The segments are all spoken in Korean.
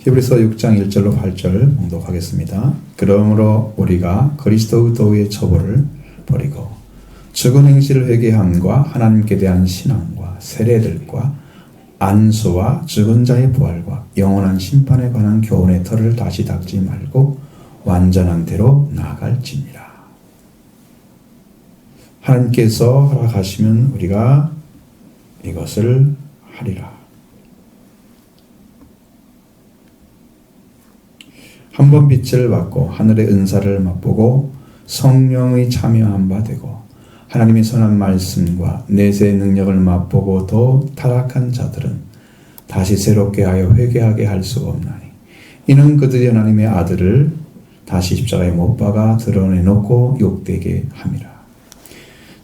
히브리서 6장 1절로 8절 봉독하겠습니다. 그러므로 우리가 그리스도 도의 처벌을 버리고 죽은 행실을 회개함과 하나님께 대한 신앙과 세례들과 안수와 죽은 자의 부활과 영원한 심판에 관한 교훈의 털을 다시 닦지 말고 완전한 대로 나아갈지니라. 하나님께서 허락하시면 우리가 이것을 하리라. 한 번 빛을 받고 하늘의 은사를 맛보고 성령의 참여한 바 되고 하나님의 선한 말씀과 내세의 능력을 맛보고도 타락한 자들은 다시 새롭게 하여 회개하게 할 수가 없나니 이는 그들이 하나님의 아들을 다시 십자가에 못 박아 드러내놓고 욕되게 함이라.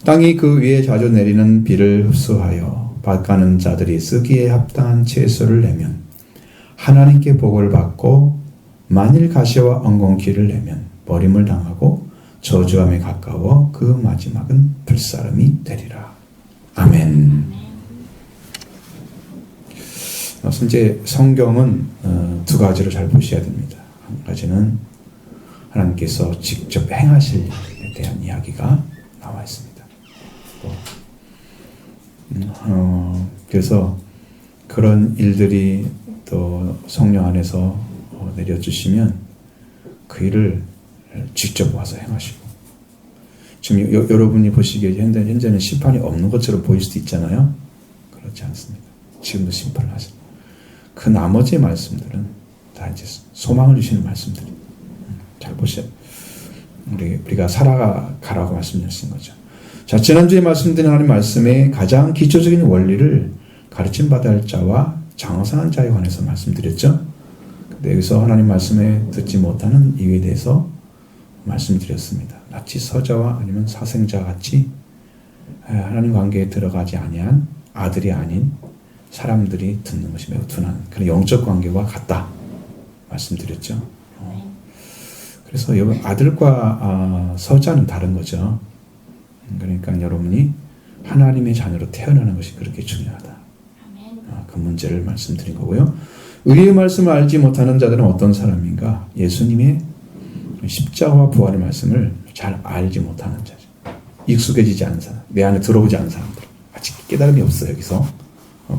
땅이 그 위에 자주 내리는 비를 흡수하여 밭가는 자들이 쓰기에 합당한 채소를 내면 하나님께 복을 받고 만일 가시와 엉겅퀴를 내면 버림을 당하고 저주함에 가까워 그 마지막은 불사름이 되리라. 아멘. 이제 성경은 두 가지로 잘 보셔야 됩니다. 한 가지는 하나님께서 직접 행하실 일에 대한 이야기가 나와 있습니다. 그래서 그런 일들이 또 성령 안에서 내려주시면 그 일을 직접 와서 행하시고, 지금 여러분이 보시기에 현재는 심판이 없는 것처럼 보일 수도 있잖아요. 그렇지 않습니다. 지금도 심판을 하십니다. 그 나머지 말씀들은 다 이제 소망을 주시는 말씀들이. 잘 보세요. 우리가 살아가라고 말씀드린 거죠. 자, 지난주에 말씀드린 하나님 말씀의 가장 기초적인 원리를 가르침 받아야 할 자와 장성한 자에 관해서 말씀드렸죠. 근데 여기서 하나님 말씀에 듣지 못하는 이유에 대해서 말씀드렸습니다. 마치 서자와 아니면 사생자 같이 하나님 관계에 들어가지 아니한 아들이 아닌 사람들이 듣는 것이 매우 둔한 그런 영적 관계와 같다 말씀드렸죠. 그래서 여러분 아들과 서자는 다른 거죠. 그러니까 여러분이 하나님의 자녀로 태어나는 것이 그렇게 중요하다. 그 문제를 말씀드린 거고요. 의의 말씀을 알지 못하는 자들은 어떤 사람인가? 예수님의 십자가와 부활의 말씀을 잘 알지 못하는 자죠. 익숙해지지 않은 사람, 내 안에 들어오지 않은 사람들, 아직 깨달음이 없어요. 여기서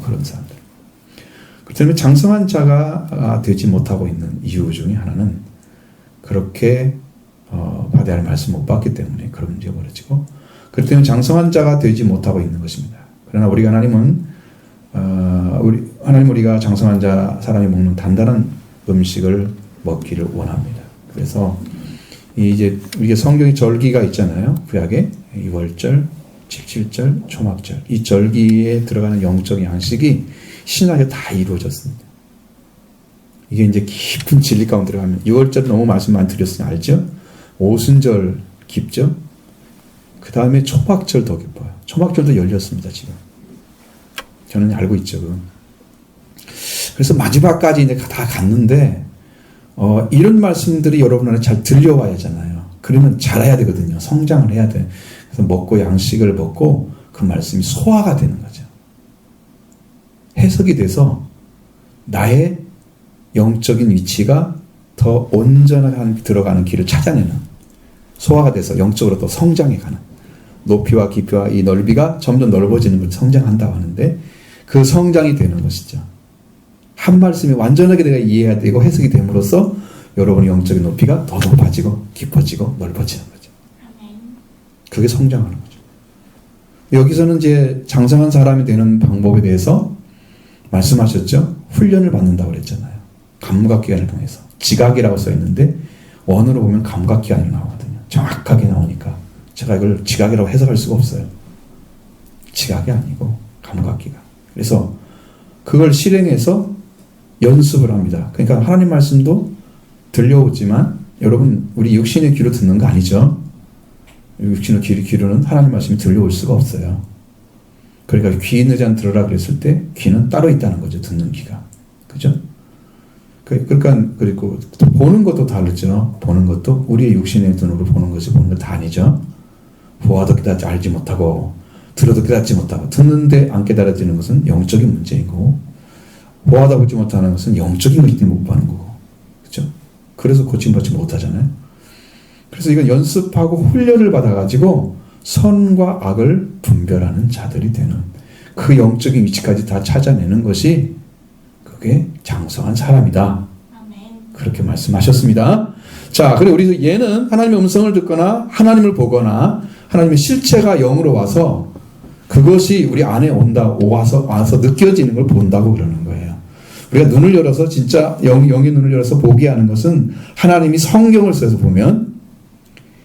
그런 사람들. 그렇다면 장성한 자가 되지 못하고 있는 이유 중에 하나는 그렇게 받아야 할 말씀 못 받기 때문에 그런 문제가 벌어지고, 그렇기 때문에 장성한 자가 되지 못하고 있는 것입니다. 그러나 우리가 우리가 장성한 자 사람이 먹는 단단한 음식을 먹기를 원합니다. 그래서 이제 우리가 성경에 절기가 있잖아요. 구약에 유월절, 칠칠절, 초막절. 이 절기에 들어가는 영적 양식이 신학에 다 이루어졌습니다. 이게 이제 깊은 진리 가운데 들어가면 유월절 너무 말씀 많이 드렸으니 알죠? 오순절 깊죠? 그 다음에 초막절 더 깊어요. 초막절도 열렸습니다, 지금. 저는 알고 있죠. 그래서 마지막까지 이제 다 갔는데, 이런 말씀들이 여러분 안에 잘 들려와야 하잖아요. 그러면 잘해야 되거든요. 성장을 해야 돼. 그래서 먹고 양식을 먹고 그 말씀이 소화가 되는 거죠. 해석이 돼서 나의 영적인 위치가 더 온전하게 들어가는 길을 찾아내는, 소화가 돼서 영적으로 또 성장해 가는, 높이와 깊이와 이 넓이가 점점 넓어지는 걸 성장한다고 하는데 그 성장이 되는 것이죠. 한 말씀이 완전하게 내가 이해해야 되고 해석이 됨으로써 여러분의 영적인 높이가 더 높아지고 깊어지고 넓어지는 거죠. 그게 성장하는 거죠. 여기서는 이제 장성한 사람이 되는 방법에 대해서 말씀하셨죠. 훈련을 받는다고 그랬잖아요. 감각기관을 통해서. 지각이라고 써 있는데 원어로 보면 감각기관이 나오거든요. 정확하게 나오니까 제가 이걸 지각이라고 해석할 수가 없어요. 지각이 아니고 감각기관. 그래서 그걸 실행해서 연습을 합니다. 그러니까 하나님 말씀도 들려오지만 여러분 우리 육신의 귀로 듣는 거 아니죠. 육신의 귀로는 하나님 말씀이 들려올 수가 없어요. 그러니까 귀 있는 자는 들으라 그랬을 때 귀는 따로 있다는 거죠. 듣는 귀가. 그죠? 그러니까 그리고 또 보는 것도 다르죠. 보는 것도 우리의 육신의 눈으로 보는 것이 보는 것 다 아니죠. 보아도 깨닫지 알지 못하고 들어도 깨닫지 못하고 듣는데 안 깨달아지는 것은 영적인 문제이고 보아다 보지 못하는 것은 영적인 것이기 때문에 못 보는 거고. 그렇죠? 그래서 고침받지 못하잖아요. 그래서 이건 연습하고 훈련을 받아가지고 선과 악을 분별하는 자들이 되는 그 영적인 위치까지 다 찾아내는 것이 그게 장성한 사람이다. 그렇게 말씀하셨습니다. 자, 그리고 우리 얘는 하나님의 음성을 듣거나 하나님을 보거나 하나님의 실체가 영으로 와서 그것이 우리 안에 와서 느껴지는 걸 본다고 그러는 거예요. 우리가 눈을 열어서 진짜 영의 눈을 열어서 보게 하는 것은 하나님이 성경을 써서 보면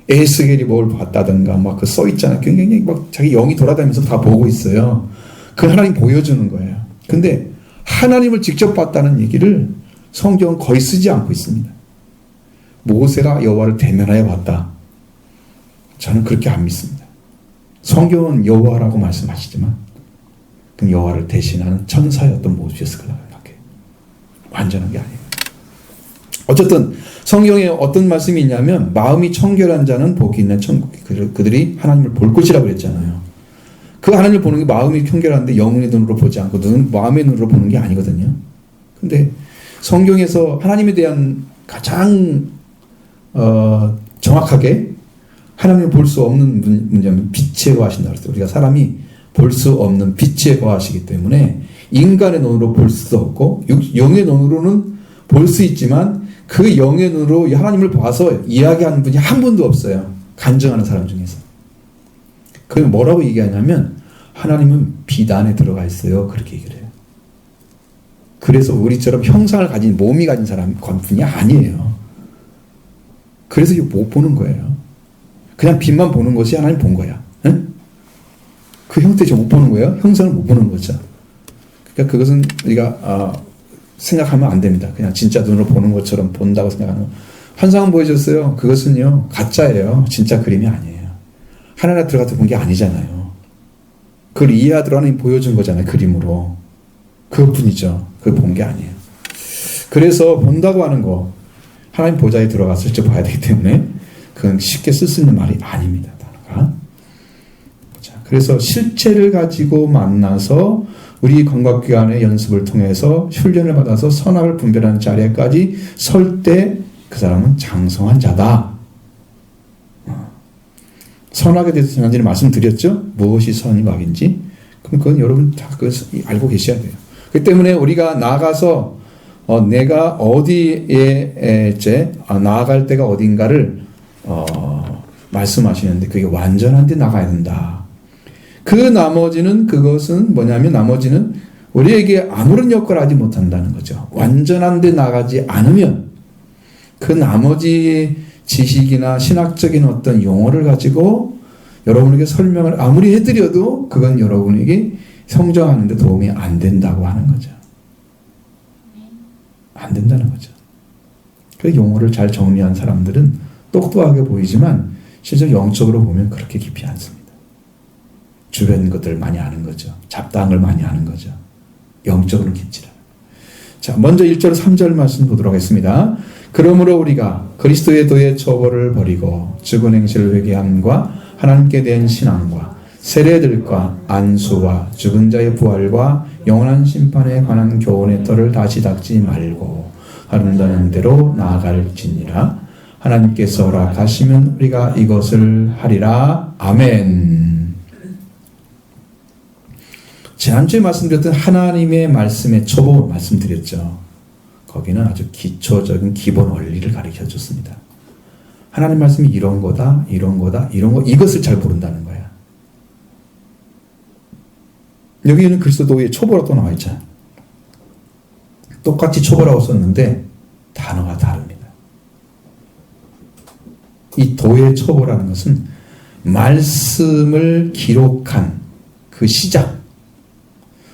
에스겔이 뭘 봤다든가 막 그 써 있잖아요. 굉장히 막 자기 영이 돌아다니면서 다 보고 있어요. 그 하나님 보여주는 거예요. 근데 하나님을 직접 봤다는 얘기를 성경은 거의 쓰지 않고 있습니다. 모세가 여호와를 대면하여 봤다. 저는 그렇게 안 믿습니다. 성경은 여호와라고 말씀하시지만 그 여호와를 대신하는 천사였던 모습이었을 거라고 생각해요. 완전한 게 아니에요. 어쨌든 성경에 어떤 말씀이 있냐면 마음이 청결한 자는 복이 있는 그들이 하나님을 볼 것이라고 그랬잖아요. 그 하나님을 보는 게 마음이 청결한데 영의 눈으로 보지 않고 마음의 눈으로 보는 게 아니거든요. 근데 성경에서 하나님에 대한 가장 정확하게 하나님을 볼 수 없는 문제는 빛에 거하신다고 그랬어요. 우리가 사람이 볼 수 없는 빛에 거하시기 때문에 인간의 눈으로 볼 수도 없고 영의 눈으로는 볼 수 있지만 그 영의 눈으로 하나님을 봐서 이야기하는 분이 한 분도 없어요. 간증하는 사람 중에서. 그럼 뭐라고 얘기하냐면 하나님은 빛 안에 들어가 있어요. 그렇게 얘기를 해요. 그래서 우리처럼 형상을 가진 몸이 가진 분이 아니에요. 그래서 이거 못 보는 거예요. 그냥 빛만 보는 것이 하나님 본 거야. 응? 그 형태 못 보는 거예요. 형상을 못 보는 거죠. 그러니까 그것은 우리가 생각하면 안 됩니다. 그냥 진짜 눈으로 보는 것처럼 본다고 생각하는. 환상은 보여줬어요. 그것은요 가짜예요. 진짜 그림이 아니에요. 하나님 들어가서 본 게 아니잖아요. 그걸 이해하도록 하나님 보여준 거잖아요. 그림으로. 그것뿐이죠. 그걸 본 게 아니에요. 그래서 본다고 하는 거 하나님 보좌에 들어가서 실제 봐야 되기 때문에 그건 쉽게 쓸 수 있는 말이 아닙니다. 단어가. 자, 그래서 실체를 가지고 만나서 우리 건각기관의 연습을 통해서 훈련을 받아서 선악을 분별하는 자리까지 설 때 그 사람은 장성한 자다. 선악에 대해서 지난주에 말씀드렸죠? 무엇이 선이 악인지. 그럼 그건 여러분 다 알고 계셔야 돼요. 그렇기 때문에 우리가 나가서 내가 어디에 나아갈 때가 어딘가를 말씀하시는데 그게 완전한 데 나가야 된다. 그 나머지는 그것은 뭐냐면 나머지는 우리에게 아무런 역할을 하지 못한다는 거죠. 완전한 데 나가지 않으면 그 나머지 지식이나 신학적인 어떤 용어를 가지고 여러분에게 설명을 아무리 해드려도 그건 여러분에게 성장하는 데 도움이 안 된다고 하는 거죠. 안 된다는 거죠. 그 용어를 잘 정리한 사람들은 똑똑하게 보이지만 실제 영적으로 보면 그렇게 깊이 않습니다. 주변 것들을 많이 아는 거죠. 잡다한 걸 많이 아는 거죠. 영적으로는 깊지 않아요. 자, 먼저 1절 3절 말씀 보도록 하겠습니다. 그러므로 우리가 그리스도의 도의 처벌을 버리고 죽은 행실을 회개함과 하나님께 대한 신앙과 세례들과 안수와 죽은 자의 부활과 영원한 심판에 관한 교훈의 털을 다시 닦지 말고 하른다는 대로 나아갈지니라. 하나님께서 허락하시면 우리가 이것을 하리라. 아멘. 지난주에 말씀드렸던 하나님의 말씀의 초보 말씀드렸죠. 거기는 아주 기초적인 기본 원리를 가르쳐 줬습니다. 하나님 말씀이 이런 거다, 이런 거다, 이런 거, 이것을 잘 모른다는 거야. 여기는 그리스도의 초보라고 또 나와 있잖아요. 똑같이 초보라고 썼는데 단어가 다릅니다. 이 도의 초보라는 것은 말씀을 기록한 그 시작.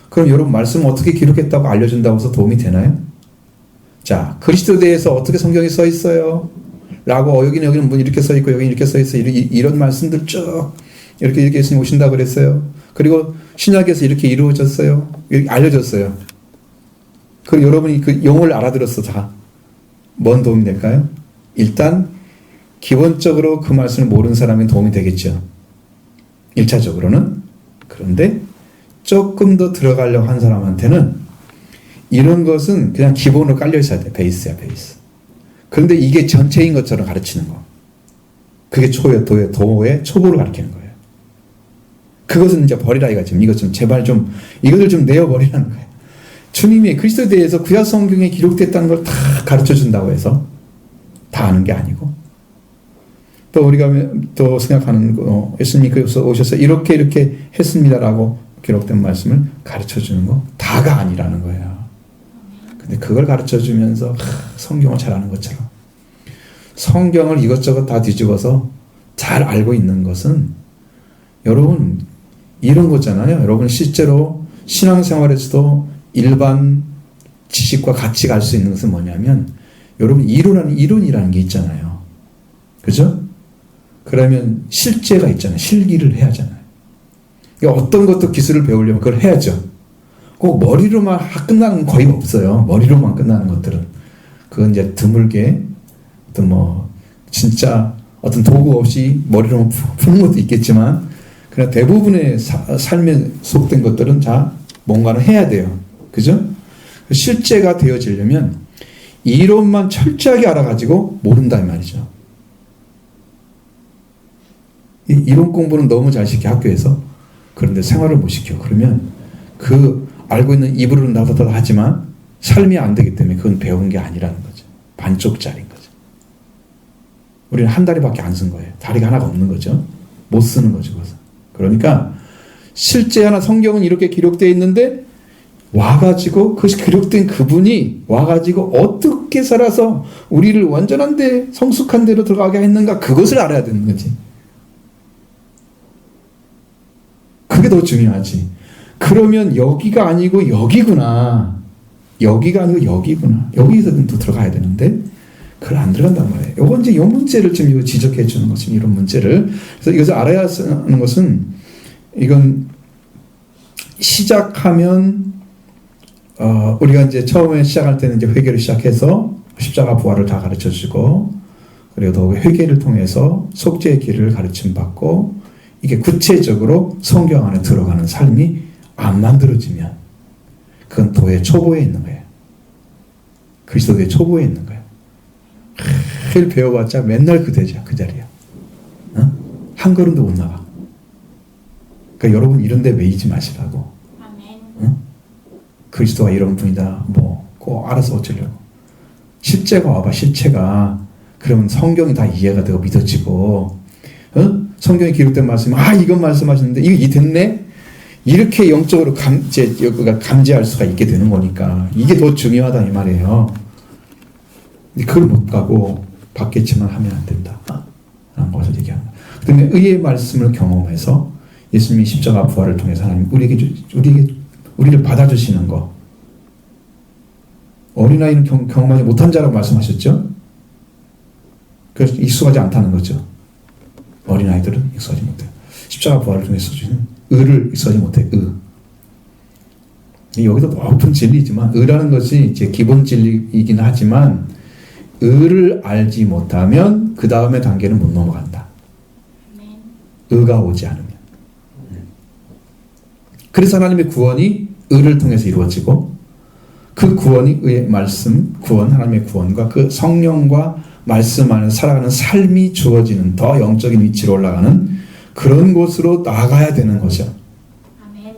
그럼 여러분 말씀을 어떻게 기록했다고 알려준다고 해서 도움이 되나요? 자, 그리스도에 대해서 어떻게 성경에 써 있어요? 라고 여기는 뭐 이렇게 써 있고 여기는 이렇게 써 있어요. 이런 말씀들 쭉 이렇게 예수님 오신다고 그랬어요. 그리고 신약에서 이렇게 이루어졌어요. 이렇게 알려졌어요. 그리고 여러분이 그 용어를 알아들었어 다. 뭔 도움이 될까요? 일단 기본적으로 그 말씀을 모르는 사람이 도움이 되겠죠. 1차적으로는. 그런데 조금 더 들어가려고 한 사람한테는 이런 것은 그냥 기본으로 깔려 있어야 돼. 베이스야, 베이스. 그런데 이게 전체인 것처럼 가르치는 거. 그게 도의 초보를 가르치는 거예요. 그것은 이제 버리라 이거죠. 이것 좀 제발 좀 이것을 좀 내어버리라는 거예요. 주님이 그리스도에 대해서 구약 성경에 기록됐다는 걸 다 가르쳐 준다고 해서 다 아는 게 아니고, 또 우리가 또 생각하는 거, 예수님께서 오셔서 이렇게 했습니다라고 기록된 말씀을 가르쳐 주는 거 다가 아니라는 거예요. 근데 그걸 가르쳐 주면서 성경을 잘 아는 것처럼 성경을 이것저것 다 뒤집어서 잘 알고 있는 것은 여러분 이런 거잖아요. 여러분 실제로 신앙생활에서도 일반 지식과 같이 갈 수 있는 것은 뭐냐면 여러분 이론이라는 게 있잖아요. 그죠? 그러면 실제가 있잖아요. 실기를 해야 하잖아요. 어떤 것도 기술을 배우려면 그걸 해야죠. 꼭 머리로만 끝나는 건 거의 없어요. 머리로만 끝나는 것들은. 그건 이제 드물게 어떤 진짜 어떤 도구 없이 머리로만 푸는 것도 있겠지만 그냥 대부분의 삶에 속된 것들은 다 뭔가를 해야 돼요. 그죠? 실제가 되어지려면 이론만 철저하게 알아가지고 모른다 이 말이죠. 이론 공부는 너무 잘 시켜 학교에서. 그런데 생활을 못 시켜. 그러면 그 알고 있는 입으로는 나보다 하지만 삶이 안 되기 때문에 그건 배운 게 아니라는 거죠. 반쪽짜리인 거죠. 우리는 한 다리밖에 안 쓴 거예요. 다리가 하나가 없는 거죠. 못 쓰는 거죠. 그것은. 그러니까 실제 하나 성경은 이렇게 기록되어 있는데 와가지고 그 기록된 그분이 와가지고 어떻게 살아서 우리를 완전한 데 성숙한 데로 들어가게 했는가 그것을 알아야 되는 거지. 그게 더 중요하지. 그러면 여기가 아니고 여기구나. 여기가 아니고 여기구나. 여기서는 또 들어가야 되는데 그걸 안 들어간단 말이에요. 요건 이제 요 문제를 좀 지적해 주는 것이 이런 문제를. 그래서 이것을 알아야 하는 것은 이건 시작하면 우리가 이제 처음에 시작할 때는 이제 회개를 시작해서 십자가 부활을 다 가르쳐 주고 그리고 또 회개를 통해서 속죄의 길을 가르침 받고 이게 구체적으로 성경 안에 들어가는 삶이 안 만들어지면 그건 도의 초보에 있는 거예요. 그리스도의 초보에 있는 거예요. 늘 배워봤자 맨날 그 자리야. 어? 한 걸음도 못 나가. 그러니까 여러분 이런 데 매이지 마시라고. 어? 그리스도가 이런 분이다. 꼭 알아서 어쩌려고. 실제가 와봐. 실체가. 그러면 성경이 다 이해가 되고 믿어지고 성경에 기록된 말씀이 이건 말씀하시는데 이게 됐네? 이렇게 영적으로 감지할 수가 있게 되는 거니까 이게 더 중요하다 이 말이에요. 근데 그걸 못 가고 받겠지만 하면 안 된다 라는 것을 얘기합니다. 그다음에 의의 말씀을 경험해서 예수님이 십자가 부활을 통해서 하나님 우리를 받아주시는 거. 어린아이는 경험하지 못한 자라고 말씀하셨죠? 그래서 익숙하지 않다는 거죠. 어린아이들은 익숙하지 못해요. 십자가 부활을 통해서 주시는 의를 익숙하지 못해요. 여기도 높은 진리지만 의라는 것이 이제 기본 진리이긴 하지만 의를 알지 못하면 그 다음의 단계는 못 넘어간다. 의가 오지 않으면. 그래서 하나님의 구원이 의를 통해서 이루어지고 그 구원이 의의 말씀, 하나님의 구원과 그 성령과 말씀 안에 살아가는 삶이 주어지는 더 영적인 위치로 올라가는 그런 곳으로 나가야 되는 거죠.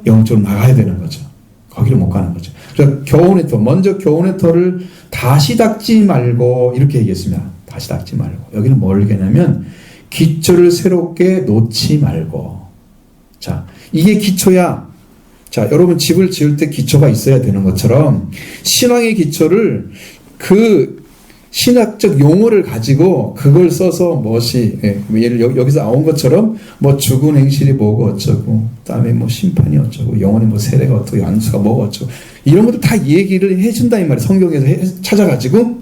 영적으로 나가야 되는 거죠. 거기를 못 가는 거죠. 그래서 교훈의 터, 먼저 교훈의 터를 다시 닦지 말고 이렇게 얘기했습니다. 다시 닦지 말고. 여기는 뭘 얘기하냐면 기초를 새롭게 놓지 말고. 자, 이게 기초야. 자, 여러분 집을 지을 때 기초가 있어야 되는 것처럼 신앙의 기초를 그 신학적 용어를 가지고 그걸 써서 예를 여기서 나온 것처럼 죽은 행실이 뭐고 어쩌고 그다음에 심판이 어쩌고 영혼의 세례가 어쩌고 안수가 뭐고 어쩌고 이런 것도 다 얘기를 해준다 이 말이에요. 성경에서 찾아가지고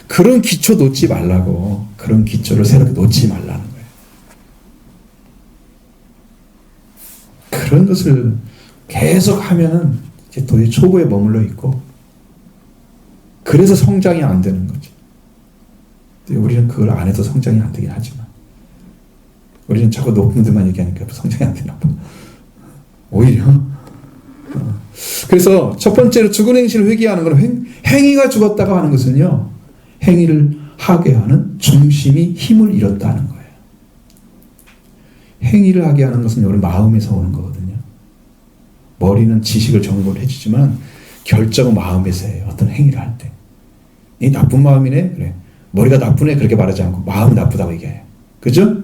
그런 기초 놓지 말라고. 그런 기초를 새롭게 놓지 말라는 거예요. 그런 것을 계속 하면은 이제 도의 초보에 머물러 있고 그래서 성장이 안 되는 거죠. 우리는 그걸 안 해도 성장이 안 되긴 하지만 우리는 자꾸 높은 데만 얘기하니까 성장이 안 되나 봐. 오히려. 그래서 첫 번째로 죽은 행실을 회개하는 것은 행위가 죽었다고 하는 것은요, 행위를 하게 하는 중심이 힘을 잃었다는 거예요. 행위를 하게 하는 것은 우리 마음에서 오는 거거든요. 머리는 지식을 정보를 해주지만 결정은 마음에서 해요. 어떤 행위를 할 때. 이 나쁜 마음이네? 그래. 머리가 나쁘네? 그렇게 말하지 않고 마음이 나쁘다고 얘기해요. 그죠?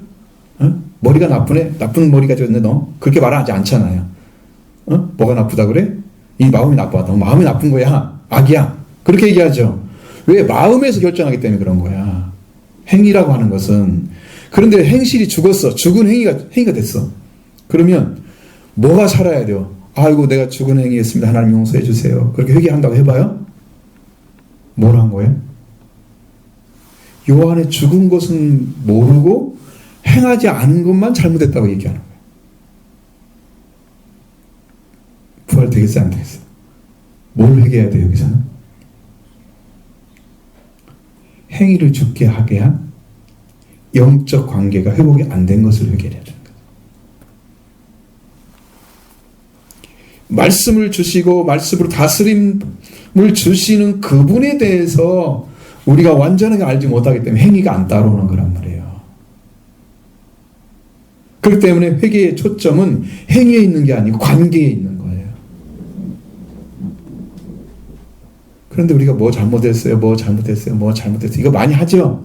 어? 머리가 나쁘네? 나쁜 머리 가지고 있는데 너? 그렇게 말하지 않잖아요. 어? 뭐가 나쁘다 그래? 이 마음이 나빠. 너 마음이 나쁜 거야. 악이야. 그렇게 얘기하죠. 왜? 마음에서 결정하기 때문에 그런 거야. 행위라고 하는 것은. 그런데 행실이 죽었어. 죽은 행위가 됐어. 그러면 뭐가 살아야 돼요? 아이고 내가 죽은 행위했습니다. 하나님 용서해 주세요. 그렇게 회개한다고 해봐요? 뭘 한 거예요? 요 안에 죽은 것은 모르고 행하지 않은 것만 잘못했다고 얘기하는 거예요. 부활 되겠어요? 안 되겠어요? 뭘 회개해야 돼요? 여기서는? 행위를 죽게 하게 한 영적 관계가 회복이 안 된 것을 회개해야 되는 거예요. 말씀을 주시고 말씀으로 다스림을 주시는 그분에 대해서 우리가 완전하게 알지 못하기 때문에 행위가 안 따라오는 거란 말이에요. 그렇기 때문에 회개의 초점은 행위에 있는 게 아니고 관계에 있는 거예요. 그런데 우리가 뭐 잘못했어요, 뭐 잘못했어요, 뭐 잘못했어요. 이거 많이 하죠?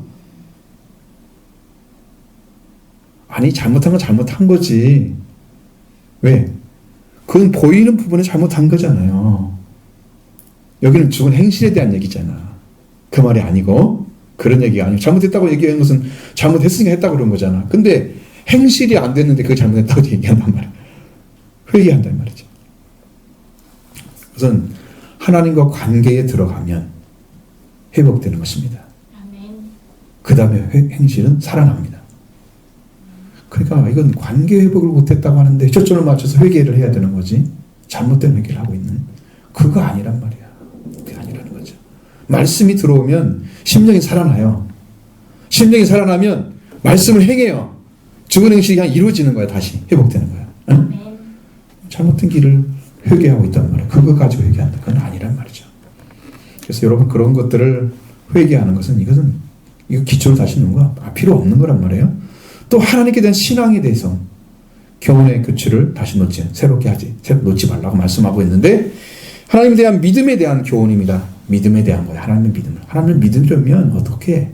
아니, 잘못한 건 잘못한 거지. 왜? 그건 보이는 부분에 잘못한 거잖아요. 여기는 죽은 행실에 대한 얘기잖아. 그 말이 아니고, 그런 얘기가 아니고, 잘못했다고 얘기하는 것은 잘못했으니까 했다고 그런 거잖아. 근데 행실이 안 됐는데 그게 잘못했다고 얘기한단 말이야. 회개한단 말이죠. 우선 하나님과 관계에 들어가면 회복되는 것입니다. 그 다음에 행실은 살아납니다. 그러니까 이건 관계 회복을 못했다고 하는데 초점을 맞춰서 회개를 해야 되는 거지. 잘못된 회개를 하고 있는. 그거 아니란 말이야. 그게 아니라는 거죠. 말씀이 들어오면 심령이 살아나요. 심령이 살아나면 말씀을 행해요. 죽은 행실이 그냥 이루어지는 거야. 다시 회복되는 거야. 응? 잘못된 길을 회개하고 있단 말이야. 그거 가지고 회개한다. 그건 아니란 말이죠. 그래서 여러분 그런 것들을 회개하는 것은 이거 기초를 다시 놓는 거 필요 없는 거란 말이에요. 또 하나님께 대한 신앙에 대해서 교훈의 교치를 다시 새롭게 하지. 놓지 말라고 말씀하고 있는데 하나님에 대한 믿음에 대한 교훈입니다. 믿음에 대한 거예요. 하나님의 믿음을. 하나님을 믿으려면 어떻게?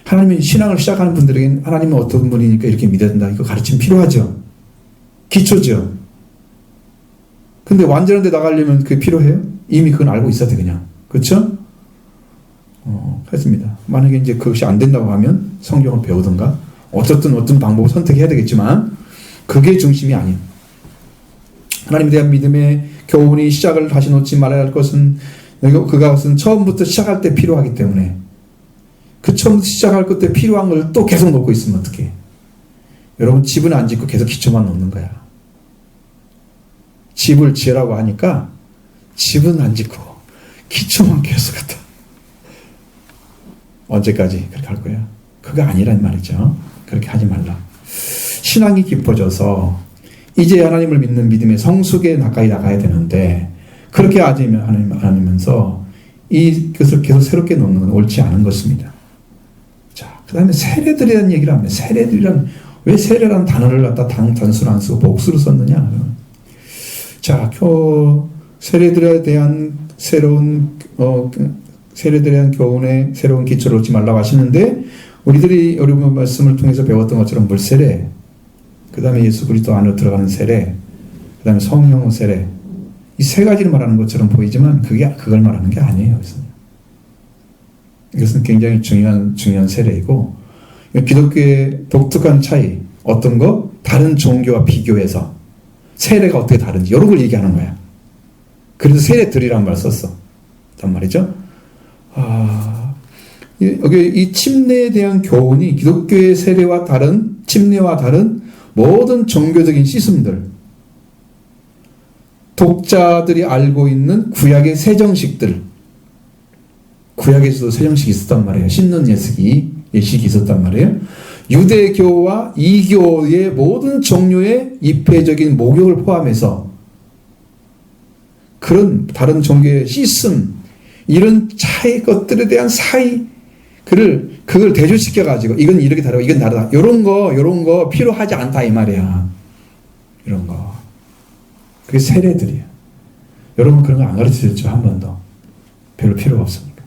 하나님의 신앙을 시작하는 분들에게는 하나님은 어떤 분이니까 이렇게 믿어야 된다. 이거 가르침 필요하죠. 기초죠. 근데 완전한 데 나가려면 그게 필요해요? 이미 그건 알고 있어야 돼 그냥. 그렇죠? 했습니다. 만약에 이제 그것이 안 된다고 하면 성경을 배우든가 어떤 방법을 선택해야 되겠지만 그게 중심이 아닌 하나님에 대한 믿음의 교훈이 시작을 다시 놓지 말아야 할 것은 그것은 처음부터 시작할 때 필요하기 때문에 그 처음부터 시작할 때 필요한 걸 또 계속 놓고 있으면 어떡해. 여러분 집은 안 짓고 계속 기초만 놓는 거야. 집을 지으라고 하니까 집은 안 짓고 기초만 계속 갖다. 언제까지 그렇게 할 거야? 그거 아니란 말이죠. 그렇게 하지 말라. 신앙이 깊어져서 이제 하나님을 믿는 믿음의 성숙에 가까이 나가야 되는데 그렇게 하면서 이것을 계속 새롭게 놓는 건 옳지 않은 것입니다. 자, 그 다음에 세례들에 대한 얘기를 합니다. 왜 세례라는 단어를 갖다 단수로 안 쓰고 복수로 썼느냐? 자, 세례들에 대한 세례들에 대한 교훈에 새로운 기초를 놓지 말라고 하시는데 우리들이 여러분 말씀을 통해서 배웠던 것처럼 물세례, 그 다음에 예수 그리스도 안으로 들어가는 세례, 그 다음에 성령 세례, 이 세 가지를 말하는 것처럼 보이지만 그걸 말하는 게 아니에요. 이것은 굉장히 중요한 세례이고 기독교의 독특한 차이, 어떤 거? 다른 종교와 비교해서 세례가 어떻게 다른지 여러 걸 얘기하는 거야. 그래서 세례들이란 말을 썼어. 단 말이죠. 여기 이 침례에 대한 교훈이 기독교의 세례와 다른 침례와 다른 모든 종교적인 시스템들, 독자들이 알고 있는 구약의 세정식들, 구약에서도 세정식이 있었단 말이에요. 씻는 예식이 있었단 말이에요. 유대교와 이교의 모든 종류의 입회적인 목욕을 포함해서 그런 다른 종교의 시스템, 이런 차이 것들에 대한 그걸 대조시켜가지고, 이건 이렇게 다르고, 이건 다르다. 요런 거 필요하지 않다, 이 말이야. 이런 거. 그게 세례들이야. 여러분 그런 거 안 가르치셨죠? 한 번도. 별로 필요가 없으니까.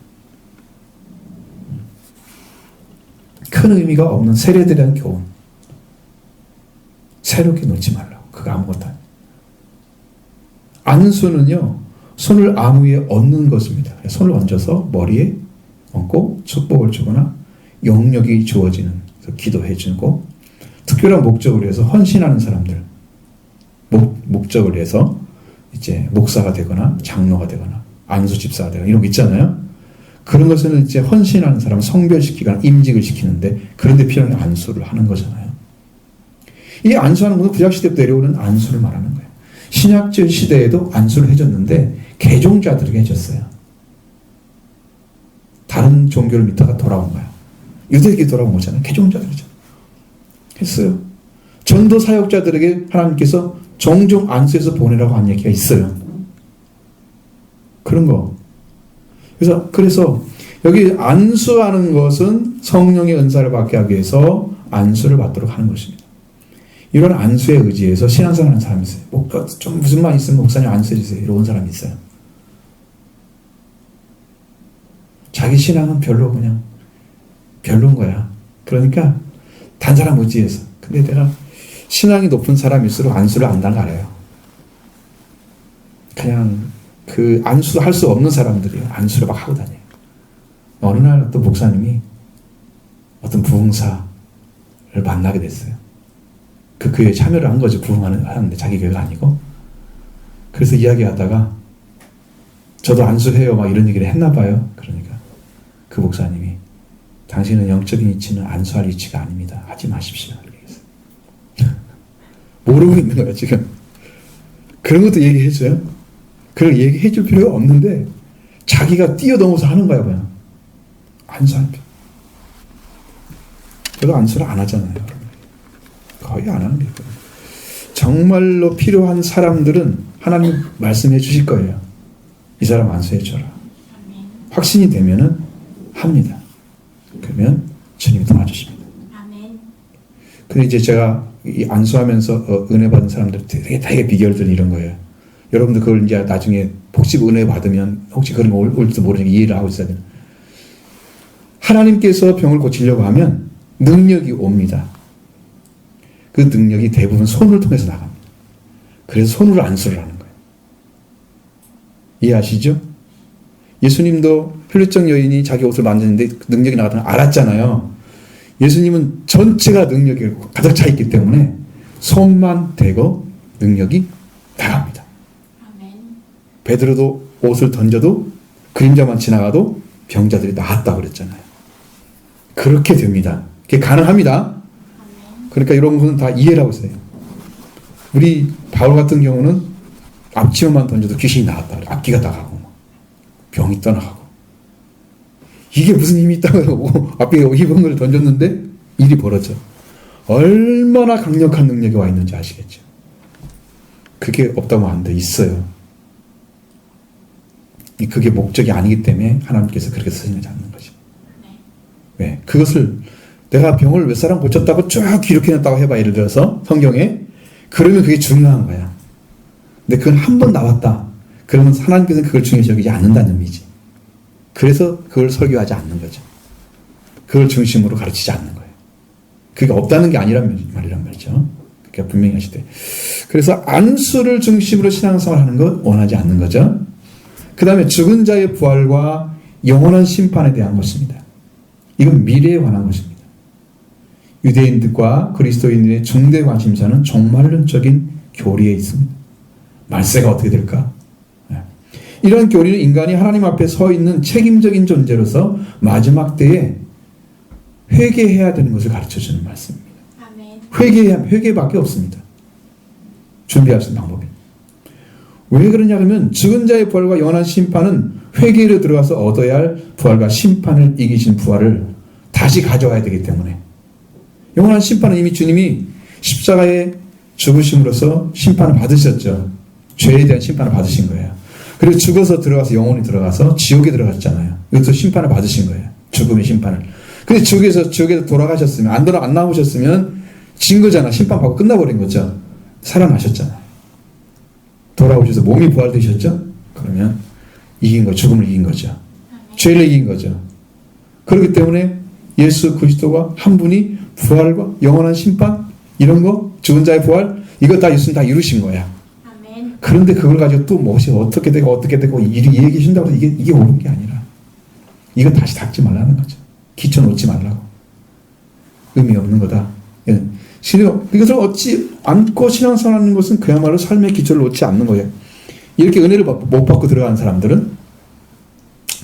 큰 의미가 없는 세례들에 대한 교훈. 새롭게 놓지 말라고. 그거 아무것도 아니에요. 안수는요, 손을 아무 위에 얹는 것입니다. 손을 얹어서 머리에 얹고 축복을 주거나 영역이 주어지는, 그래서 기도해 주고, 특별한 목적을 위해서 헌신하는 사람들, 목적을 위해서 이제 목사가 되거나 장로가 되거나 안수 집사가 되거나 이런 거 있잖아요. 그런 것은 이제 헌신하는 사람을 성별시키거나 임직을 시키는데, 그런데 필요한 안수를 하는 거잖아요. 이 안수하는 것은 구약시대부터 내려오는 안수를 말하는 거예요. 신약절 시대에도 안수를 해줬는데 개종자들에게 해줬어요. 다른 종교를 믿다가 돌아온 거야. 유대에게 돌아온 거잖아요. 개종자들이죠. 했어요. 전도 사역자들에게 하나님께서 종종 안수해서 보내라고 한 얘기가 있어요. 그런 거. 그래서 여기 안수하는 것은 성령의 은사를 받게 하기 위해서 안수를 받도록 하는 것입니다. 이런 안수에 의지해서 신앙생활 하는 사람이 있어요. 좀 무슨 말 있으면 목사님 안수해 주세요. 이런 사람이 있어요. 자기 신앙은 별로인 거야. 그러니까 단 사람 의지해서. 근데 내가 신앙이 높은 사람일수록 안수를 안 달라요. 그냥 그 안수를 할 수 없는 사람들이 안수를 막 하고 다녀요. 어느 날 어떤 목사님이 어떤 부흥사를 만나게 됐어요. 그 교회에 참여를 한 거죠. 부흥하는데 자기 교회가 아니고. 그래서 이야기하다가 저도 안수해요 막 이런 얘기를 했나 봐요. 그러니까 그 목사님이 당신은 영적인 이치는 안수할 이치가 아닙니다. 하지 마십시오. 이렇게 했어요. 모르고 있는 거야 지금. 그런 것도 얘기해줘요. 그걸 얘기해줄 필요가 없는데 자기가 뛰어넘어서 하는 거야 그냥. 안수할 필요. 별로 안수를 안 하잖아요. 거의 안 하는 게 있거든요. 정말로 필요한 사람들은 하나님 말씀해 주실 거예요. 이 사람 안수해 줘라. 확신이 되면은 합니다. 그러면 주님이 도와주십니다. 근데 이제 제가 이 안수하면서 은혜 받은 사람들 되게 비결들이 이런 거예요. 여러분들 그걸 이제 나중에 혹시 은혜 받으면 혹시 그런 거 올지도 모르니까 이해를 하고 있어야 돼요. 하나님께서 병을 고치려고 하면 능력이 옵니다. 그 능력이 대부분 손을 통해서 나갑니다. 그래서 손으로 안수를 하는 거예요. 이해하시죠? 예수님도 혈루증 여인이 자기 옷을 만졌는데 능력이 나갔다는 걸 알았잖아요. 예수님은 전체가 능력이 가득 차 있기 때문에 손만 대고 능력이 나갑니다. 베드로도 옷을 던져도 그림자만 지나가도 병자들이 나았다고 그랬잖아요. 그렇게 됩니다. 그게 가능합니다. 그러니까 이런 분은 다 이해를 하고 있어요. 우리 바울 같은 경우는 앞치마만 던져도 귀신이 나왔다. 앞기가 나가고 병이 떠나가고. 이게 무슨 힘이 있다고 하고 앞에 입은 걸 던졌는데 일이 벌어져. 얼마나 강력한 능력이 와 있는지 아시겠죠? 그게 없다고 안 돼. 있어요. 그게 목적이 아니기 때문에 하나님께서 그렇게 쓰시지 않는 거죠. 왜? 그것을 내가 병을 몇 사람 고쳤다고 쭉 기록해놨다고 해봐. 예를 들어서 성경에. 그러면 그게 중요한 거야. 근데 그건 한 번 나왔다. 그러면 하나님께서는 그걸 중요시 여기지 않는다는 의미지. 그래서 그걸 설교하지 않는 거죠. 그걸 중심으로 가르치지 않는 거예요. 그게 없다는 게 아니란 말이란 말이죠. 그러니까 분명히 하시되. 그래서 안수를 중심으로 신앙생활 하는 건 원하지 않는 거죠. 그 다음에 죽은 자의 부활과 영원한 심판에 대한 것입니다. 이건 미래에 관한 것입니다. 유대인들과 그리스도인들의 중대 관심사는 종말론적인 교리에 있습니다. 말세가 어떻게 될까? 이런 교리는 인간이 하나님 앞에 서 있는 책임적인 존재로서 마지막 때에 회개해야 되는 것을 가르쳐주는 말씀입니다. 회개밖에 없습니다. 준비할 수 있는 방법이. 왜 그러냐 하면 죽은 자의 부활과 영원한 심판은 회개로 들어가서 얻어야 할 부활과 심판을 이기신 부활을 다시 가져와야 되기 때문에. 영원한 심판은 이미 주님이 십자가의 죽으심으로써 심판을 받으셨죠. 죄에 대한 심판을 받으신 거예요. 그리고 죽어서 들어가서 영혼이 들어가서 지옥에 들어갔잖아요. 이것도 심판을 받으신 거예요. 죽음의 심판을. 근데 지옥에서 돌아가셨으면 안 나오셨으면 진 거잖아. 심판받고 끝나버린 거죠. 살아나셨잖아요. 돌아오셔서 몸이 부활되셨죠. 그러면 이긴 거, 죽음을 이긴 거죠. 죄를 이긴 거죠. 그렇기 때문에 예수 그리스도가 한 분이 부활과 영원한 심판 이런 거, 죽은 자의 부활 이거 다 예수님 다 이루신 거야. 아멘. 그런데 그걸 가지고 또 무엇이 어떻게 되고 얘기하신다고 해서 이게 옳은 게 아니라 이거 다시 닦지 말라는 거죠. 기초 놓지 말라고. 의미 없는 거다. 이것을 얻지 않고 신앙생활하는 것은 그야말로 삶의 기초를 놓지 않는 거예요. 이렇게 은혜를 못 받고 들어간 사람들은,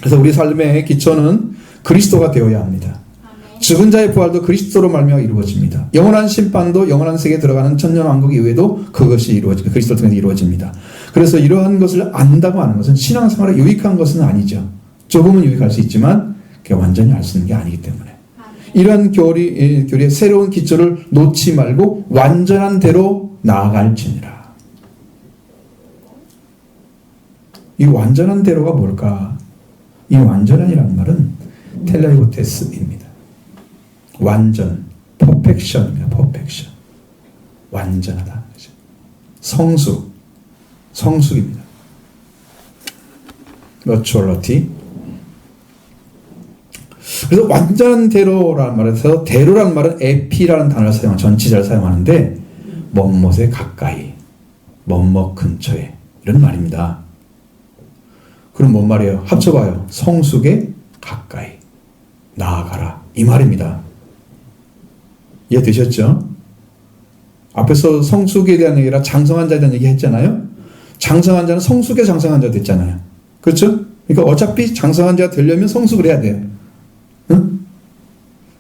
그래서 우리 삶의 기초는 그리스도가 되어야 합니다. 아멘. 죽은 자의 부활도 그리스도로 말미암아 이루어집니다. 영원한 심판도 영원한 세계에 들어가는 천년왕국 이후에도 그것이 그리스도를 통해서 이루어집니다. 그래서 이러한 것을 안다고 하는 것은 신앙생활에 유익한 것은 아니죠. 조금은 유익할 수 있지만 그게 완전히 알 수 있는 게 아니기 때문에 이러한 교리의 새로운 기초를 놓지 말고 완전한 대로 나아갈지니라. 이 완전한 대로가 뭘까? 이 완전한이라는 말은 텔레이고테스입니다. 완전, 퍼펙션입니다. 퍼펙션. 완전하다. 성숙입니다. maturity. 그래서 완전한 대로라는 말에서 대로라는 말은 에피라는 단어를 전치사를 사용하는데 뭐뭇에 가까이, 뭐뭇 근처에 이런 말입니다. 그럼 뭔 말이에요? 합쳐봐요. 성숙에 가까이 나아가라 이 말입니다. 이해되셨죠? 앞에서 성숙에 대한 얘기라 장성한 자에 대한 얘기 했잖아요. 장성한 자는 성숙에 장성한 자 됐잖아요. 그렇죠? 그러니까 어차피 장성한 자가 되려면 성숙을 해야 돼요. 응?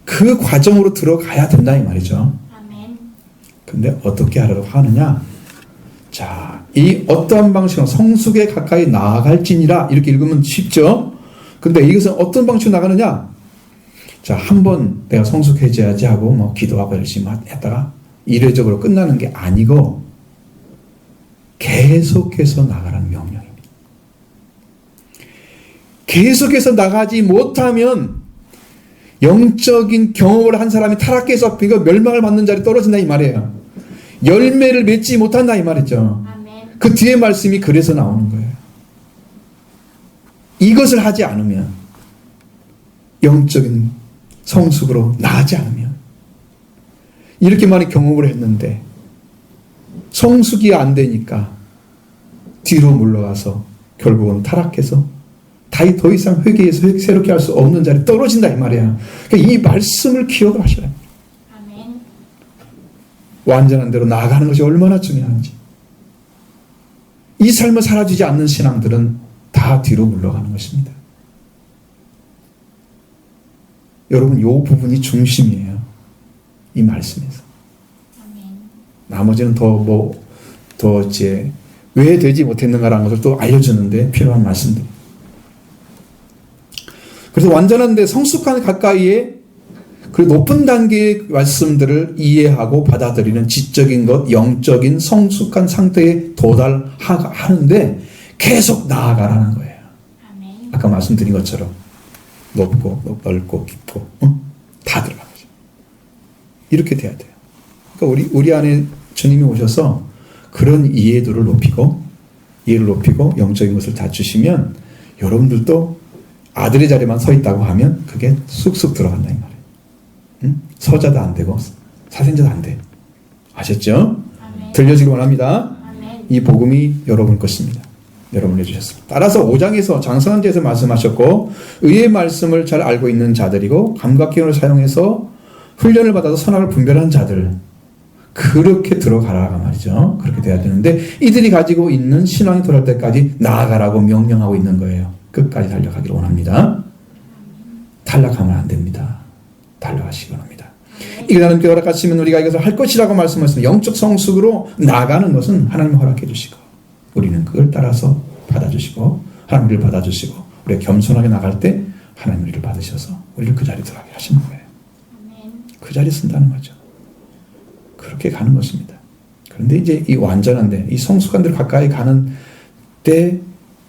그 과정으로 들어가야 된다 이 말이죠. 아멘. 근데 어떻게 하려고 하느냐? 자, 이 어떠한 방식으로 성숙에 가까이 나아갈지니라 이렇게 읽으면 쉽죠? 근데 이것은 어떤 방식으로 나가느냐? 자, 한번 내가 성숙해져야지 하고 뭐 기도하고 열심히 했다가 이례적으로 끝나는 게 아니고 계속해서 나가라는 명령입니다. 계속해서 나가지 못하면 영적인 경험을 한 사람이 타락해서 멸망을 받는 자리에 떨어진다 이 말이에요. 열매를 맺지 못한다 이 말이죠. 아멘. 그 뒤에 말씀이 그래서 나오는 거예요. 이것을 하지 않으면, 영적인 성숙으로 나아지 않으면, 이렇게 많이 경험을 했는데 성숙이 안 되니까 뒤로 물러가서 결국은 타락해서 더 이상 회개해서 새롭게 할 수 없는 자리에 떨어진다 이 말이야. 그러니까 이 말씀을 기억을 하셔야 합니다. 아멘. 완전한 대로 나아가는 것이 얼마나 중요한지. 이 삶을 살아주지 않는 신앙들은 다 뒤로 물러가는 것입니다. 여러분, 이 부분이 중심이에요. 이 말씀에서. 아멘. 나머지는 더 이제 왜 되지 못했는가라는 것을 또 알려주는데 필요한 말씀들. 그래서 완전한데 성숙한 가까이에 그 높은 단계의 말씀들을 이해하고 받아들이는 지적인 것, 영적인 성숙한 상태에 도달하는데 계속 나아가라는 거예요. 아멘. 아까 말씀드린 것처럼 높고 넓고 깊고 다 들어가는 거죠. 이렇게 돼야 돼요. 그러니까 우리 안에 주님이 오셔서 그런 이해도를 높이고 이해를 높이고 영적인 것을 다 주시면 여러분들도 아들의 자리만 서 있다고 하면 그게 쑥쑥 들어간다 이 말이에요. 응? 서자도 안 되고 사생자도 안 돼. 아셨죠? 아멘. 들려지기 원합니다. 아멘. 이 복음이 여러분 것입니다. 여러분 해주셨습니다. 따라서 5장에서 장성한 자에서 말씀하셨고 의의 말씀을 잘 알고 있는 자들이고 감각기능을 사용해서 훈련을 받아서 선악을 분별한 자들, 그렇게 들어가라가 말이죠. 그렇게 돼야 되는데 이들이 가지고 있는 신앙이 돌아올 때까지 나아가라고 명령하고 있는 거예요. 끝까지 달려가기를 원합니다. 탈락하면 안 됩니다. 달려가시기 원합니다. 이게 하나님께 허락하시면 우리가 이것을 할 것이라고 말씀하셨습니다. 영적 성숙으로 나아가는 것은 하나님 허락해 주시고 우리는 그걸 따라서 받아주시고 하나님 우리를 받아주시고 우리가 겸손하게 나갈 때 하나님 우리를 받으셔서 우리를 그 자리에 들어가게 하시는 거예요. 그 자리에 쓴다는 거죠. 그렇게 가는 것입니다. 그런데 이제 이 완전한데 이 성숙한 데로 가까이 가는 때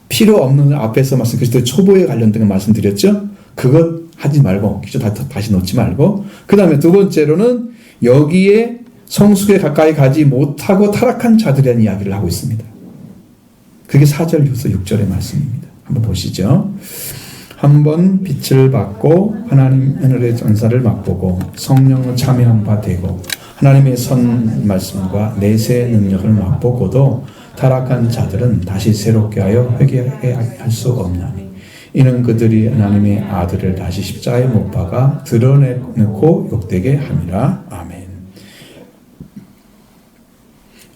필요 없는 앞에서 말씀 그리스도의 초보에 관련된 거 말씀드렸죠. 그것 하지 말고 기초 다시 놓지 말고 그 다음에 두 번째로는 여기에 성숙에 가까이 가지 못하고 타락한 자들에 대한 이야기를 하고 있습니다. 그게 4절부터 6절의 말씀입니다. 한번 보시죠. 한번 빛을 받고 하나님의 전사를 맛보고 성령을 참여한 바 되고 하나님의 선 말씀과 내세의 능력을 맛보고도 타락한 자들은 다시 새롭게 하여 회개하게 할 수 없나니 이는 그들이 하나님의 아들을 다시 십자가에 못 박아 드러내고 욕되게 함이라. 아멘.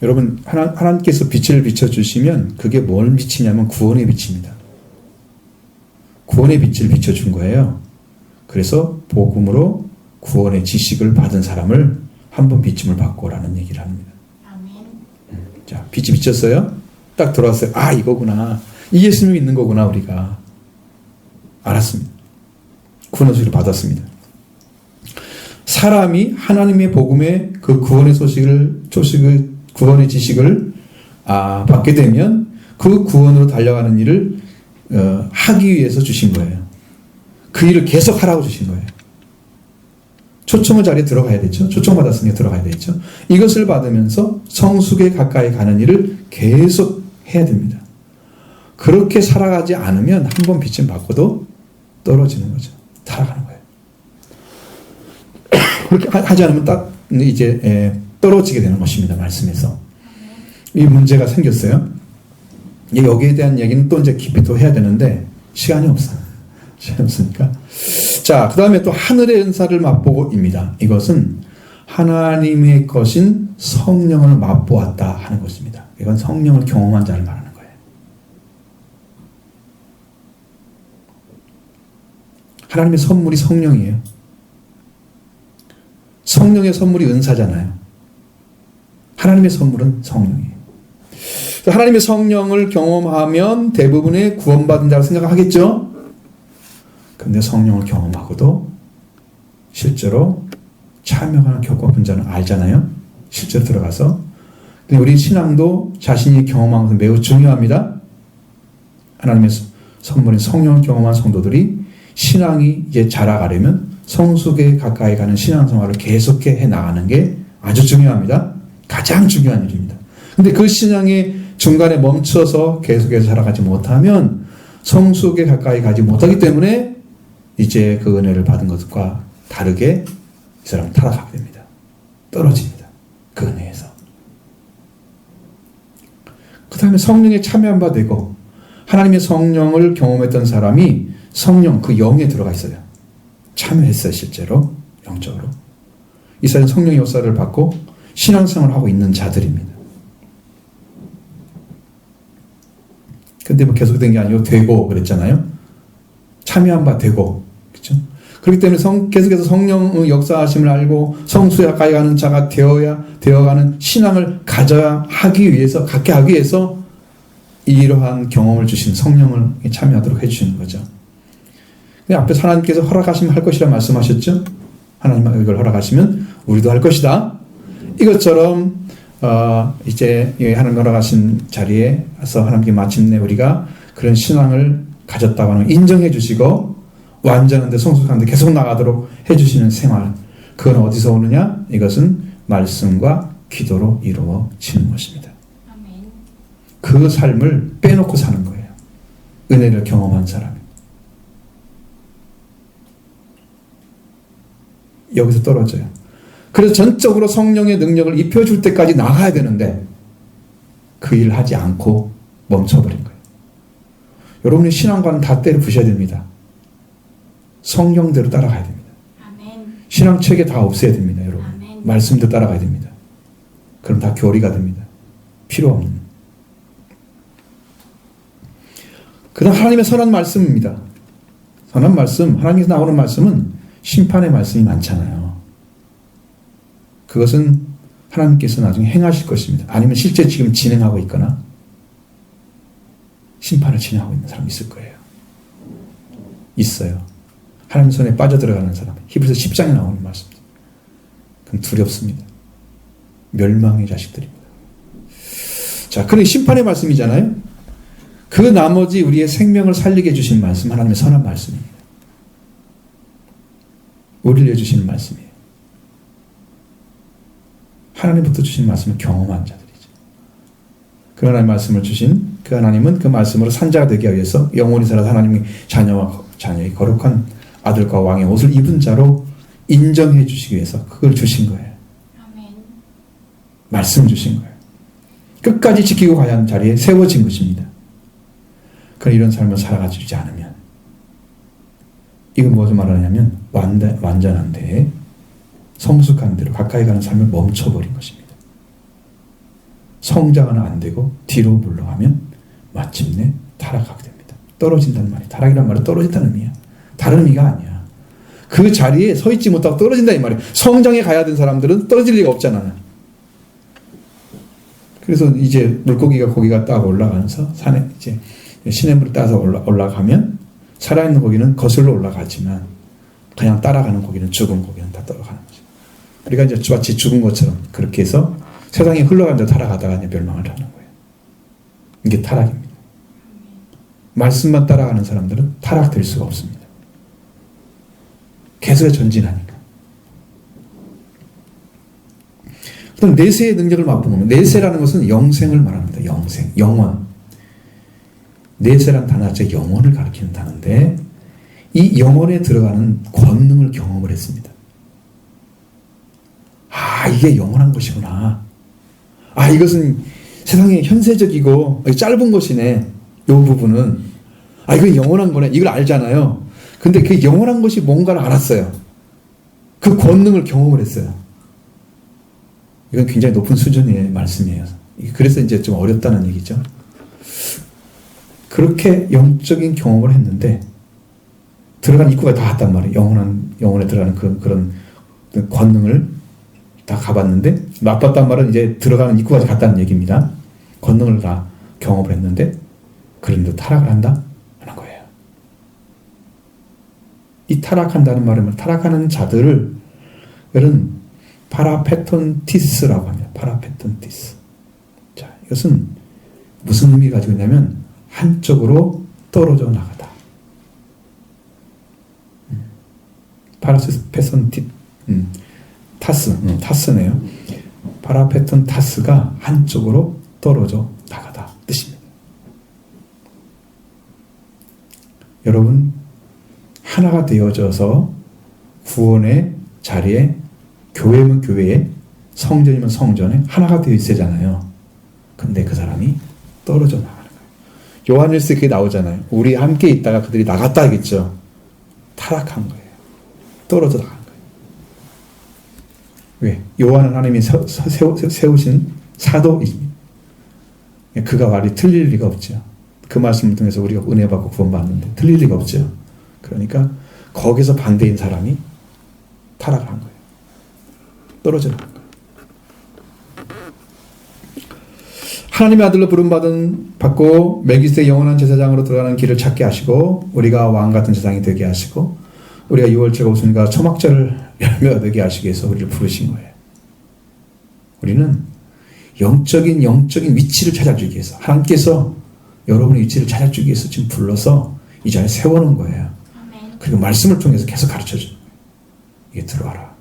여러분 하나님께서 빛을 비춰주시면 그게 뭘 비치냐면 구원의 빛입니다. 구원의 빛을 비춰준 거예요. 그래서 복음으로 구원의 지식을 받은 사람을 한번 비침을 받고라는 얘기를 합니다. 아멘. 자, 빛이 비쳤어요. 딱 들어왔어요. 아, 이거구나. 이 예수님이 있는 거구나 우리가. 알았습니다. 구원의 소식을 받았습니다. 사람이 하나님의 복음의 그 구원의 구원의 지식을 받게 되면 그 구원으로 달려가는 일을 하기 위해서 주신 거예요. 그 일을 계속 하라고 주신 거예요. 초청의 자리에 들어가야 되죠. 초청받았으니까 들어가야 되죠. 이것을 받으면서 성숙에 가까이 가는 일을 계속 해야 됩니다. 그렇게 살아가지 않으면 한 번 빛을 받고도 떨어지는 거죠. 타락하는 거예요. 그렇게 하지 않으면 딱 이제 떨어지게 되는 것입니다. 말씀에서. 이 문제가 생겼어요. 여기에 대한 얘기는 또 이제 깊이 또 해야 되는데 시간이 없어요. 시간이 없으니까. 자, 그 다음에 또 하늘의 은사를 맛보고입니다. 이것은 하나님의 것인 성령을 맛보았다 하는 것입니다. 이건 성령을 경험한 자를 말하는 거예요. 하나님의 선물이 성령이에요. 성령의 선물이 은사잖아요. 하나님의 선물은 성령이에요. 하나님의 성령을 경험하면 대부분의 구원받은 자라고 생각하겠죠? 근데 성령을 경험하고도 실제로 참여하는 겪어본 자는 알잖아요? 실제로 들어가서. 근데 우리 신앙도 자신이 경험한 것은 매우 중요합니다. 하나님의 선물인 성령을 경험한 성도들이 신앙이 이제 자라가려면 성숙에 가까이 가는 신앙생활을 계속해 나가는 게 아주 중요합니다. 가장 중요한 일입니다. 근데 그 신앙의 중간에 멈춰서 계속해서 살아가지 못하면 성숙에 가까이 가지 못하기 때문에 이제 그 은혜를 받은 것과 다르게 이 사람은 타락하게 됩니다. 떨어집니다. 그 은혜에서. 그 다음에 성령에 참여한 바 되고 하나님의 성령을 경험했던 사람이 성령 그 영에 들어가 있어요. 참여했어요. 실제로 영적으로. 이 사람은 성령의 역사를 받고 신앙생활을 하고 있는 자들입니다. 근데 뭐 계속된 게 아니고 되고 그랬잖아요. 참여한 바 되고 그렇죠? 그렇기 때문에 계속해서 성령의 역사하심을 알고 성수에 가까이 가는 자가 되어가는 신앙을 갖게 하기 위해서 이러한 경험을 주신 성령을 참여하도록 해주시는 거죠. 앞에서 하나님께서 허락하시면 할 것이라 말씀하셨죠. 하나님 이걸 허락하시면 우리도 할 것이다. 이것처럼 이제 하나님 허락하신 자리에서 하나님께 마침내 우리가 그런 신앙을 가졌다고 하는 인정해 주시고 완전한데 성숙한데 계속 나가도록 해주시는 생활. 그건 어디서 오느냐? 이것은 말씀과 기도로 이루어지는 것입니다. 아멘. 그 삶을 빼놓고 사는 거예요. 은혜를 경험한 사람이. 여기서 떨어져요. 그래서 전적으로 성령의 능력을 입혀줄 때까지 나가야 되는데 그 일을 하지 않고 멈춰버린 거예요. 여러분의 신앙과는 다 때려 부셔야 됩니다. 성령대로 따라가야 됩니다. 아멘. 신앙책에 다 없애야 됩니다. 여러분. 아멘. 말씀도 따라가야 됩니다. 그럼 다 교리가 됩니다. 필요 없는. 그 다음 하나님의 선한 말씀입니다. 선한 말씀, 하나님께서 나오는 말씀은 심판의 말씀이 많잖아요. 그것은 하나님께서 나중에 행하실 것입니다. 아니면 실제 지금 진행하고 있거나 심판을 진행하고 있는 사람이 있을 거예요. 있어요. 하나님 손에 빠져들어가는 사람. 히브리서 10장에 나오는 말씀입니다. 그건 두렵습니다. 멸망의 자식들입니다. 자, 그러니 심판의 말씀이잖아요. 그 나머지 우리의 생명을 살리게 해주신 말씀, 하나님의 선한 말씀입니다. 우리를 위해 주시는 말씀이에요. 하나님부터 주신 말씀을 경험한 자들이죠. 그 하나님의 말씀을 주신 그 하나님은 그 말씀으로 산자가 되기 위해서 영원히 살아서 하나님의 자녀의 거룩한 아들과 왕의 옷을 입은 자로 인정해 주시기 위해서 그걸 주신 거예요. 아멘. 말씀 주신 거예요. 끝까지 지키고 가야 하는 자리에 세워진 것입니다. 그런 이런 삶을 살아가지 않으면 이건 무엇을 말하냐면 완전한 데에 성숙한 대로 가까이 가는 삶을 멈춰버린 것입니다. 성장은 안 되고 뒤로 물러가면 마침내 타락하게 됩니다. 떨어진다는 말이, 타락이란 말은 떨어진다는 의미야. 다른 의미가 아니야. 그 자리에 서 있지 못하고 떨어진다 이 말이야. 성장에 가야 되는 사람들은 떨어질 리가 없잖아. 그래서 이제 물고기가 고기가 딱 올라가면서 산에 이제 시냇물을 따서 올라가면 살아있는 고기는 거슬러 올라가지만 그냥 따라가는 고기는, 죽은 고기는 다 떨어가는 거죠. 우리가 이제 마치 죽은 것처럼 그렇게 해서 세상에 흘러가는 데 타락하다가 이제 멸망을 하는 거예요. 이게 타락입니다. 말씀만 따라가는 사람들은 타락될 수가 없습니다. 계속 전진하니까. 그럼 내세의 능력을 맛보면, 내세라는 것은 영생을 말합니다. 영생, 영원. 내세란 단어 자체가 영혼을 가리키는 단어인데 이 영혼에 들어가는 권능을 경험을 했습니다. 아, 이게 영원한 것이구나. 아, 이것은 세상에 현세적이고 짧은 것이네. 이 부분은. 아, 이건 영원한 거네. 이걸 알잖아요. 근데 그 영원한 것이 뭔가를 알았어요. 그 권능을 경험을 했어요. 이건 굉장히 높은 수준의 말씀이에요. 그래서 이제 좀 어렵다는 얘기죠. 그렇게 영적인 경험을 했는데 들어간 입구가 다 왔단 말이에요. 영혼에 들어가는 그런 권능을 다 가봤는데, 맛봤단 말은 이제 들어가는 입구까지 갔다는 얘기입니다. 권능을 다 경험을 했는데 그런데 타락을 한다? 하는 거예요. 이 타락한다는 말은 타락하는 자들을 여러분 파라페톤티스라고 합니다. 파라페톤티스. 자, 이것은 무슨 의미가 가지고 있냐면 한쪽으로 떨어져 나가다. 타스네요. 파라페톤 타스가 한쪽으로 떨어져 나가다 뜻입니다. 여러분, 하나가 되어져서 구원의 자리에, 교회면 교회에, 성전이면 성전에 하나가 되어 있어야잖아요. 근데 그 사람이 떨어져 나가는 거예요. 요한일서에 그게 나오잖아요. 우리 함께 있다가 그들이 나갔다 하겠죠. 타락한 거예요. 떨어져 나간 거예요. 왜? 요한은 하나님이 세우신 사도입니다. 그가 말이 틀릴 리가 없죠. 그 말씀을 통해서 우리가 은혜 받고 구원받는데 틀릴 리가 없죠. 그러니까 거기서 반대인 사람이 타락한 거예요. 떨어져 나간 거예요. 하나님의 아들로 부름받고 멜기세덱 영원한 제사장으로 들어가는 길을 찾게 하시고 우리가 왕같은 세상이 되게 하시고 우리가 유월절 오순과 초막절을 열매가 되게 하시기 위해서 우리를 부르신 거예요. 우리는 영적인 위치를 찾아주기 위해서, 하나님께서 여러분의 위치를 찾아주기 위해서 지금 불러서 이 자리에 세워놓은 거예요. 그리고 말씀을 통해서 계속 가르쳐주는 거예요. 이게 들어와라.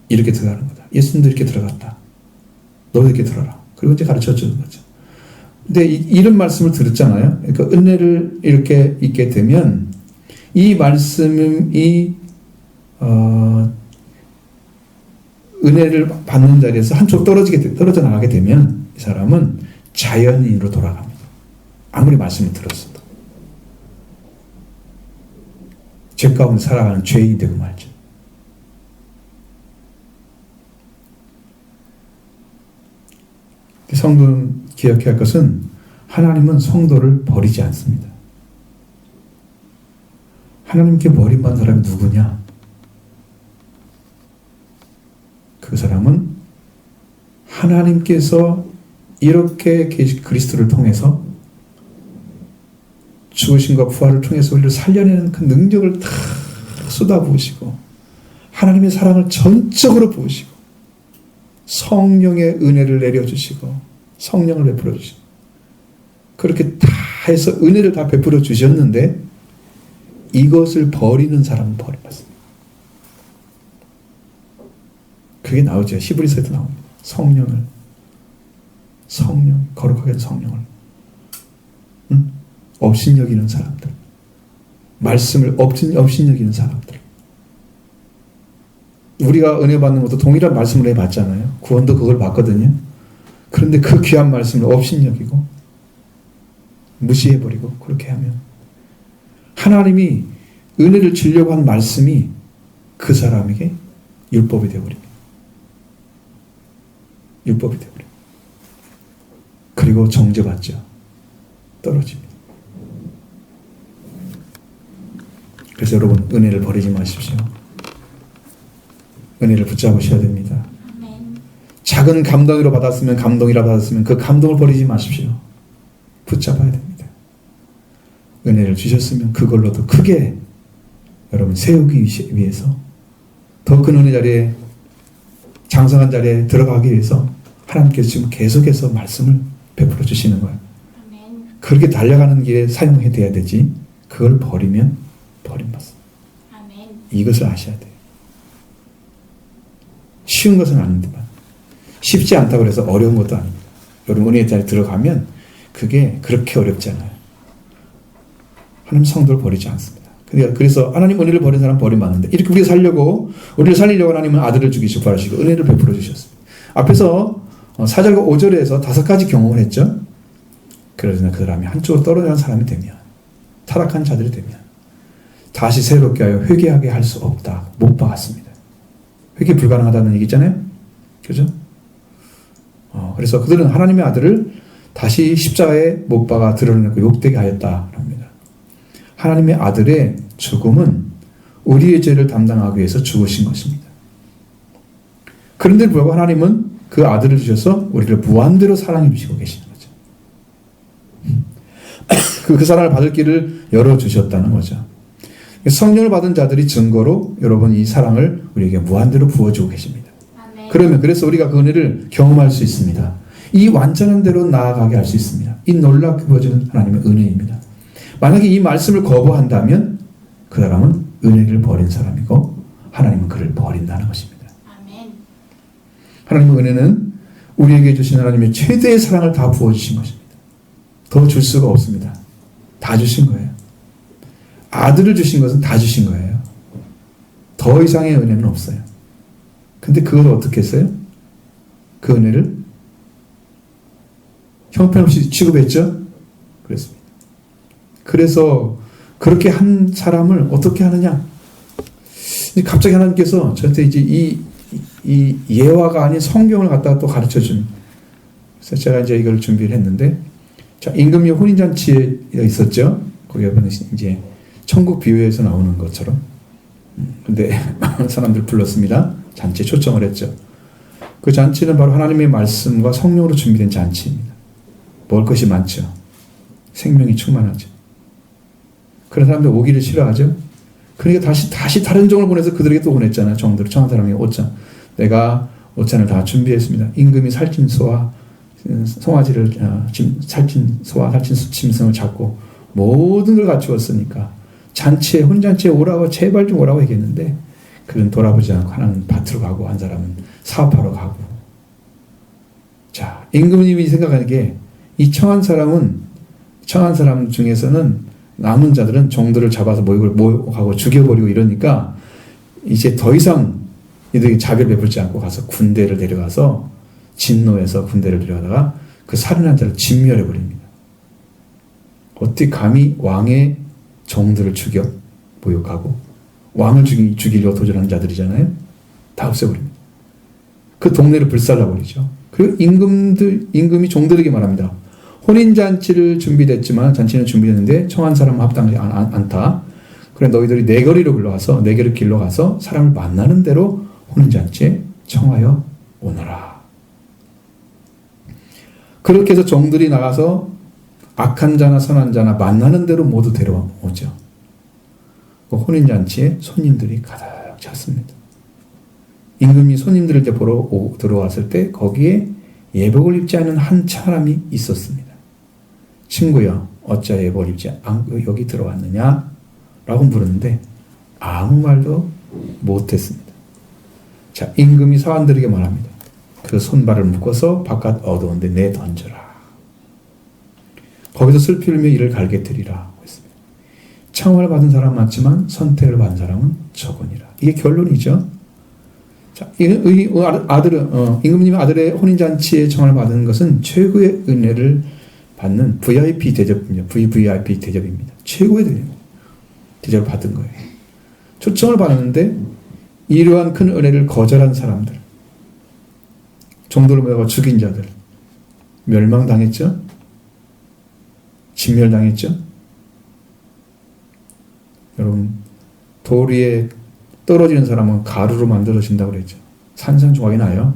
이렇게 들어가는 거다. 예수님도 이렇게 들어갔다. 너도 이렇게 들어라. 그리고 이제 가르쳐주는 거죠. 근데 이런 말씀을 들었잖아요. 그러니까 은혜를 이렇게 있게 되면 이 말씀이 은혜를 받는 자리에서 한쪽 떨어져 나가게 되면 이 사람은 자연인으로 돌아갑니다. 아무리 말씀을 들었어도 죄 가운데 살아가는 죄인이 되고 말죠. 성도는 기억해야 할 것은 하나님은 성도를 버리지 않습니다. 하나님께 버림받은 사람이 누구냐? 그 사람은 하나님께서 이렇게 그리스도를 통해서 죽으심과 부활을 통해서 우리를 살려내는 그 능력을 다 쏟아부으시고 하나님의 사랑을 전적으로 부으시고 성령의 은혜를 내려주시고 성령을 베풀어 주시고 그렇게 다 해서 은혜를 다 베풀어 주셨는데 이것을 버리는 사람은 버림받습니다. 그게 나오죠. 히브리서에도 나옵니다. 성령, 거룩하게 성령을 업신여기는 사람들, 말씀을 업신여기는 사람들. 우리가 은혜 받는 것도 동일한 말씀을 해봤잖아요. 구원도 그걸 받거든요. 그런데 그 귀한 말씀을 업신여기고 무시해버리고 그렇게 하면 하나님이 은혜를 주려고 한 말씀이 그 사람에게 율법이 되어버립니다. 율법이 되어버립니다. 그리고 정죄받죠. 떨어집니다. 그래서 여러분 은혜를 버리지 마십시오. 은혜를 붙잡으셔야 됩니다. 아멘. 작은 감동이라 받았으면 그 감동을 버리지 마십시오. 붙잡아야 됩니다. 은혜를 주셨으면 그걸로도 크게 여러분 세우기 위해서 더 큰 은혜 자리에 장성한 자리에 들어가기 위해서 하나님께서 지금 계속해서 말씀을 베풀어 주시는 거예요. 아멘. 그렇게 달려가는 길에 사용해야 되지 그걸 버리면 버림받습니다. 아멘. 이것을 아셔야 돼요. 쉬운 것은 아닌데만 쉽지 않다고 해서 어려운 것도 아닙니다. 여러분 은혜의 자리에 들어가면 그게 그렇게 어렵지 않아요. 하나님 성도를 버리지 않습니다. 그래서 하나님 은혜를 버린 사람 버림받는데 이렇게 우리를 살리려고 하나님은 아들을 주기시고 바라시고 은혜를 베풀어 주셨습니다. 앞에서 4절과 5절에서 5가지 경험을 했죠. 그러나 그 사람이 한쪽으로 떨어지는 사람이 되면 타락한 자들이 되면 다시 새롭게 하여 회개하게 할 수 없다. 못 박았습니다. 회개 불가능하다는 얘기 있잖아요. 그죠? 그래서 그들은 하나님의 아들을 다시 십자가에 못 박아 드러내고 욕되게 하였다. 합니다. 하나님의 아들의 죽음은 우리의 죄를 담당하기 위해서 죽으신 것입니다. 그런데 불구하고 하나님은 그 아들을 주셔서 우리를 무한대로 사랑해 주시고 계시는 거죠. 그 사랑을 받을 길을 열어주셨다는 거죠. 성령을 받은 자들이 증거로 여러분 이 사랑을 우리에게 무한대로 부어주고 계십니다. 아멘. 그래서 우리가 그 은혜를 경험할 수 있습니다. 이 완전한 대로 나아가게 할 수 있습니다. 이 놀랍게 부어주는 하나님의 은혜입니다. 만약에 이 말씀을 거부한다면 그 사람은 은혜를 버린 사람이고 하나님은 그를 버린다는 것입니다. 아멘. 하나님의 은혜는 우리에게 주신 하나님의 최대의 사랑을 다 부어주신 것입니다. 더 줄 수가 없습니다. 다 주신 거예요. 아들을 주신 것은 다 주신 거예요. 더 이상의 은혜는 없어요. 근데 그걸 어떻게 했어요? 그 은혜를 형편없이 취급했죠? 그랬습니다. 그래서 그렇게 한 사람을 어떻게 하느냐? 갑자기 하나님께서 저한테 이제 이 예화가 아닌 성경을 갖다가 또 가르쳐 준. 그래서 제가 이제 이걸 준비를 했는데, 자, 임금이 혼인잔치에 있었죠? 거기 보면 이제 천국 비유에서 나오는 것처럼. 근데 많은 사람들 불렀습니다. 잔치에 초청을 했죠. 그 잔치는 바로 하나님의 말씀과 성령으로 준비된 잔치입니다. 먹을 것이 많죠. 생명이 충만하죠. 그런 사람들 오기를 싫어하죠. 그러니까 다시 다른 종을 보내서 그들에게 또 보냈잖아요. 종들을 청한 사람이 옷잔. 내가 옷잔을 다 준비했습니다. 임금이 살찐 소와 송아지를 살찐 소와 살찐 짐승을 잡고 모든 걸 갖추었으니까 잔치에 혼잔치에 오라고 제발 좀 오라고 얘기했는데 그는 돌아보지 않고 하나는 밭으로 가고 한 사람은 사업하러 가고. 자, 임금님이 생각하는 게 이 청한 사람 중에서는 남은 자들은 종들을 잡아서 모욕하고 죽여버리고 이러니까 이제 더 이상 이들이 자비를 베풀지 않고 가서 군대를 데려가서 진노해서 군대를 데려가다가 그 살인한 자를 진멸해버립니다. 어떻게 감히 왕의 종들을 죽여 모욕하고 왕을 죽이려고 도전하는 자들이잖아요. 다 없애버립니다. 그 동네를 불살라버리죠. 그리고 임금이 종들에게 말합니다. 혼인잔치를 준비됐지만 잔치는 준비됐는데 청한 사람은 합당하지 않다. 그래 너희들이 내거리로 불러가서 내거리 길로 가서 사람을 만나는 대로 혼인잔치에 청하여 오너라. 그렇게 해서 종들이 나가서 악한 자나 선한 자나 만나는 대로 모두 데려오죠. 그 혼인잔치에 손님들이 가득 찼습니다. 임금이 손님들을 보러 들어왔을 때 거기에 예복을 입지 않은 한 사람이 있었습니다. 친구여, 어찌하여 예복을 입지 않고 여기 들어왔느냐? 라고 물었는데 아무 말도 못했습니다. 자, 임금이 사환들에게 말합니다. 그 손발을 묶어서 바깥 어두운 데 내던져라. 거기서 슬피 울며 이를 갈게 되리라 했습니다. 청을 받은 사람 많지만 선택을 받은 사람은 적으니라. 이게 결론이죠. 자, 임금님의 아들의 혼인잔치에 청을 받은 것은 최고의 은혜를 받는 VIP 대접입니다. VVIP 대접입니다. 최고의 대접을 받은 거예요. 초청을 받았는데 이러한 큰 은혜를 거절한 사람들, 종도를 모아가 죽인 자들 멸망당했죠? 진멸당했죠? 여러분, 돌 위에 떨어지는 사람은 가루로 만들어진다고 그랬죠. 산산조각이 나요.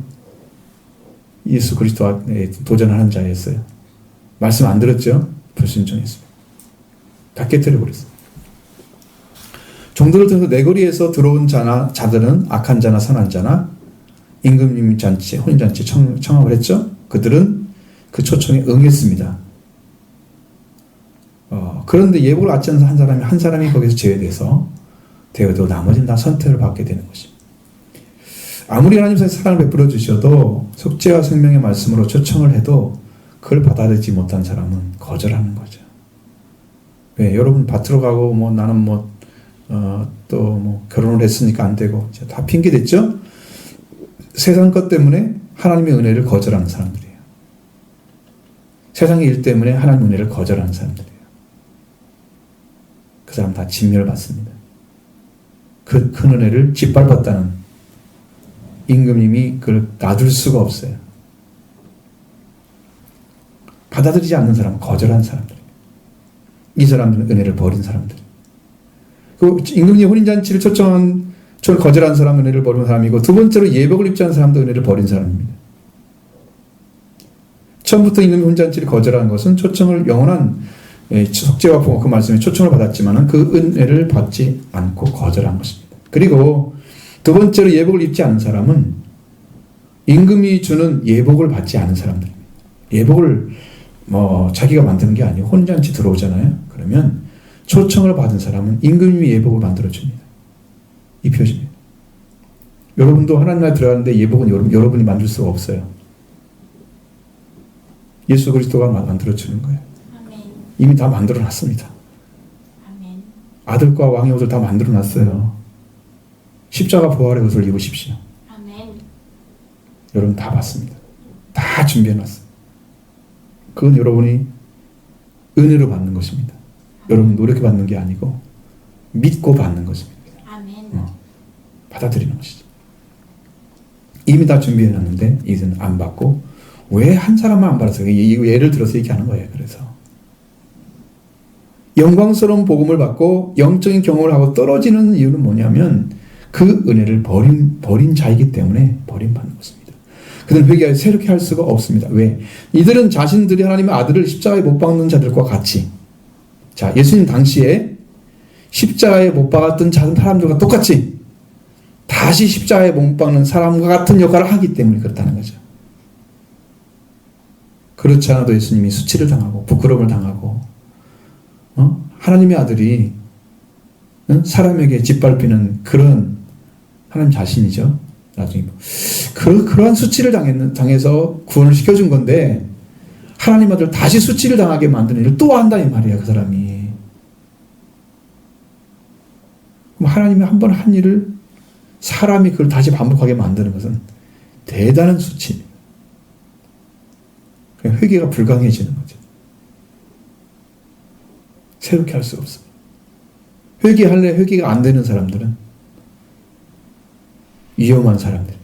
예수 그리스도에 도전하는 자였어요. 말씀 안 들었죠? 불순종했어요. 다 깨뜨려 버렸어요. 종도를 통해서 내거리에서 들어온 자들은 악한 자나 선한 자나 임금님 잔치, 혼인잔치 청합을 했죠. 그들은 그 초청에 응했습니다. 그런데 예복을 받지 않은 한 사람이 거기서 제외돼서 되어도 나머지는 다 선택을 받게 되는 것입니다. 아무리 하나님께서 사랑을 베풀어 주셔도 속죄와 생명의 말씀으로 초청을 해도 그걸 받아들이지 못한 사람은 거절하는 거죠. 왜? 여러분 밭으로 가고 나는 결혼을 했으니까 안 되고 다 핑계 댔죠? 세상 것 때문에 하나님의 은혜를 거절하는 사람들이에요. 세상의 일 때문에 하나님의 은혜를 거절하는 사람들이에요. 그 사람 다 진멸받습니다. 그 큰 은혜를 짓밟았다는 임금님이 그걸 놔둘 수가 없어요. 받아들이지 않는 사람은 거절한 사람들이에요. 이 사람들은 은혜를 버린 사람들. 그 임금님 혼인잔치를 초청한 거절한 사람은 은혜를 버린 사람이고 두 번째로 예복을 입지 않은 사람도 은혜를 버린 사람입니다. 처음부터 임금님 혼인잔치를 거절한 것은 초청을 영원한 속죄와 그 말씀에 초청을 받았지만 그 은혜를 받지 않고 거절한 것입니다. 그리고 두 번째로 예복을 입지 않은 사람은 임금이 주는 예복을 받지 않은 사람들입니다. 예복을 자기가 만드는 게 아니고 혼인잔치 들어오잖아요. 그러면 초청을 받은 사람은 임금님이 예복을 만들어줍니다. 이 표시입니다. 여러분도 하나님 나라에 들어가는데 예복은 여러분이 만들 수가 없어요. 예수 그리스도가 만들어주는 거예요. 아멘. 이미 다 만들어놨습니다. 아멘. 아들과 왕의 옷을 다 만들어놨어요. 십자가 부활의 옷을 입으십시오. 아멘. 여러분 다 받습니다. 다 준비해놨어요. 그건 여러분이 은혜로 받는 것입니다. 여러분 노력해 받는 게 아니고 믿고 받는 것입니다. 아멘. 받아들이는 것이죠. 이미 다 준비해놨는데 이제는 안 받고 왜 한 사람만 안 받았어요? 이거 예를 들어서 얘기하는 거예요. 그래서 영광스러운 복음을 받고 영적인 경험을 하고 떨어지는 이유는 뭐냐면 그 은혜를 버린 자이기 때문에 버림받는 것입니다. 그들은 회개하여 새롭게 할 수가 없습니다. 왜? 이들은 자신들이 하나님의 아들을 십자가에 못 박는 자들과 같이, 자, 예수님 당시에 십자가에 못 박았던 작은 사람들과 똑같이 다시 십자가에 못 박는 사람과 같은 역할을 하기 때문에 그렇다는 거죠. 그렇지 않아도 예수님이 수치를 당하고 부끄러움을 당하고 하나님의 아들이 사람에게 짓밟히는 그런 하나님 자신이죠. 나중에 그러한 수치를 당해서 구원을 시켜준 건데 하나님 아들 다시 수치를 당하게 만드는 일을 또 한다 이 말이야. 그 사람이. 그럼 하나님이 한 번 한 일을 사람이 그걸 다시 반복하게 만드는 것은 대단한 수치입니다. 그냥 회개가 불가능해지는 거죠. 새롭게 할 수가 없습니다. 회개가 안 되는 사람들은 위험한 사람들.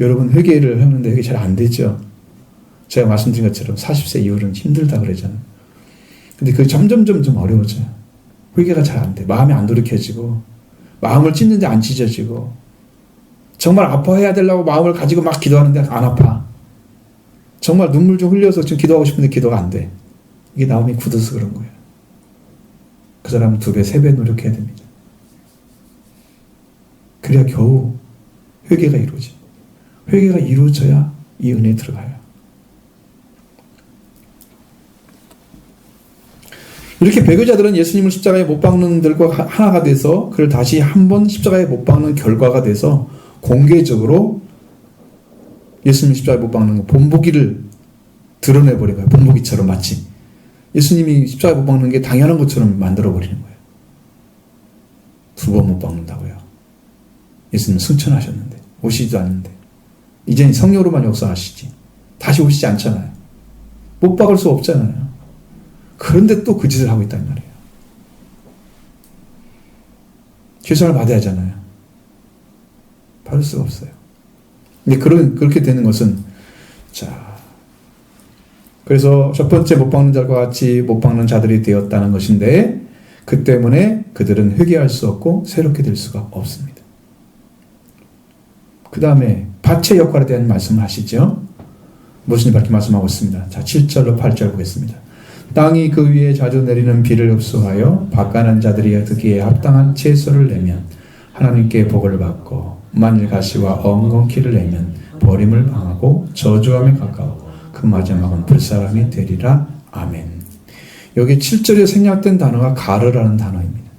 여러분 회개를 하는데 회개 잘 안 되죠. 제가 말씀드린 것처럼 40세 이후로는 힘들다 그러잖아요. 근데 그게 점점 어려워져요. 회개가 잘 안 돼. 마음이 안 돌이켜지고 마음을 찢는데 안 찢어지고 정말 아파해야 되려고 마음을 가지고 막 기도하는데 안 아파. 정말 눈물 좀 흘려서 지금 기도하고 싶은데 기도가 안 돼. 이게 마음이 굳어서 그런 거예요. 그 사람은 2배, 3배 노력해야 됩니다. 그래야 겨우 회개가 이루어집니다. 회개가 이루어져야 이 은혜에 들어가요. 이렇게 배교자들은 예수님을 십자가에 못 박는 들과 하나가 돼서 그를 다시 한 번 십자가에 못 박는 결과가 돼서 공개적으로 예수님 십자가에 못 박는 거 본보기를 드러내버린 거예요. 본보기처럼 마치 예수님이 십자가에 못 박는 게 당연한 것처럼 만들어버리는 거예요. 2번 못 박는다고요. 예수님은 승천하셨는데 오시지도 않는데 이제는 성령으로만 역사하시지 다시 오시지 않잖아요. 못 박을 수 없잖아요. 그런데 또 그 짓을 하고 있단 말이에요. 죄송을 받아야 하잖아요. 받을 수가 없어요. 근데 그렇게 되는 것은, 자, 그래서 첫 번째 못 박는 자와 같이 못 박는 자들이 되었다는 것인데, 그 때문에 그들은 회개할 수 없고 새롭게 될 수가 없습니다. 그 다음에 밭의 역할에 대한 말씀을 하시죠. 무슨 이렇게 말씀하고 있습니다. 자, 7절로 8절 보겠습니다. 땅이 그 위에 자주 내리는 비를 흡수하여 밭가는 자들이 듣기에 합당한 채소를 내면 하나님께 복을 받고, 만일 가시와 엉겅퀴를 내면 버림을 당하고 저주함에 가까워 그 마지막은 불사람이 되리라. 아멘. 여기 7절에 생략된 단어가 가르라는 단어입니다.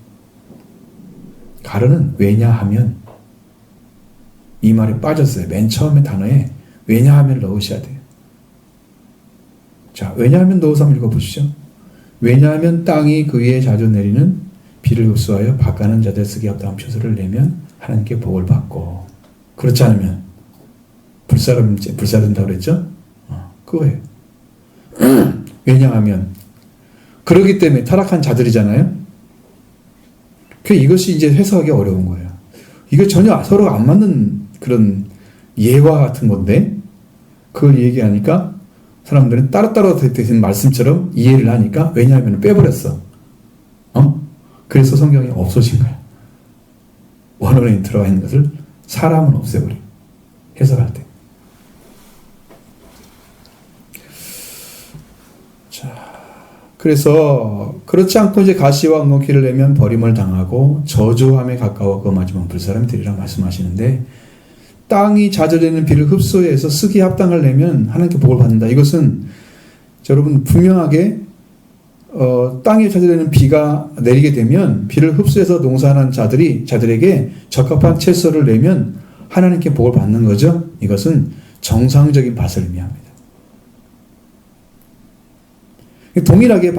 가르는 왜냐하면, 이 말이 빠졌어요. 맨 처음에 단어에 왜냐하면 넣으셔야 돼요. 자, 왜냐하면 넣어서 한번 읽어보시죠. 왜냐하면 땅이 그 위에 자주 내리는 비를 흡수하여 밭가는 자들 쓰기 합당한 채소를 내면 하나님께 복을 받고, 그렇지 않으면 불사른다고 그랬죠? 그거예요. 왜냐하면 그러기 때문에 타락한 자들이잖아요. 이것이 이제 해석하기 어려운 거예요. 이거 전혀 서로가 안 맞는 그런 예화 같은 건데, 그걸 얘기하니까 사람들은 따로따로 되신 말씀처럼 이해를 하니까, 왜냐하면 빼버렸어. 그래서 성경이 없어진 거야. 원어에 들어가 있는 것을 사람은 없애버려. 해석할 때. 자, 그래서 그렇지 않고 이제 가시와 엉겅퀴를 내면 버림을 당하고 저주함에 가까워 그 마지막 불사람이 되리라 말씀하시는데, 땅이 자주내는 비를 흡수해서 쓰기 합당을 내면 하나님께 복을 받는다. 이것은 여러분 분명하게 땅에 자주내는 비가 내리게 되면 비를 흡수해서 농사하는 자들에게 적합한 채소를 내면 하나님께 복을 받는 거죠. 이것은 정상적인 밭을 의미합니다. 동일하게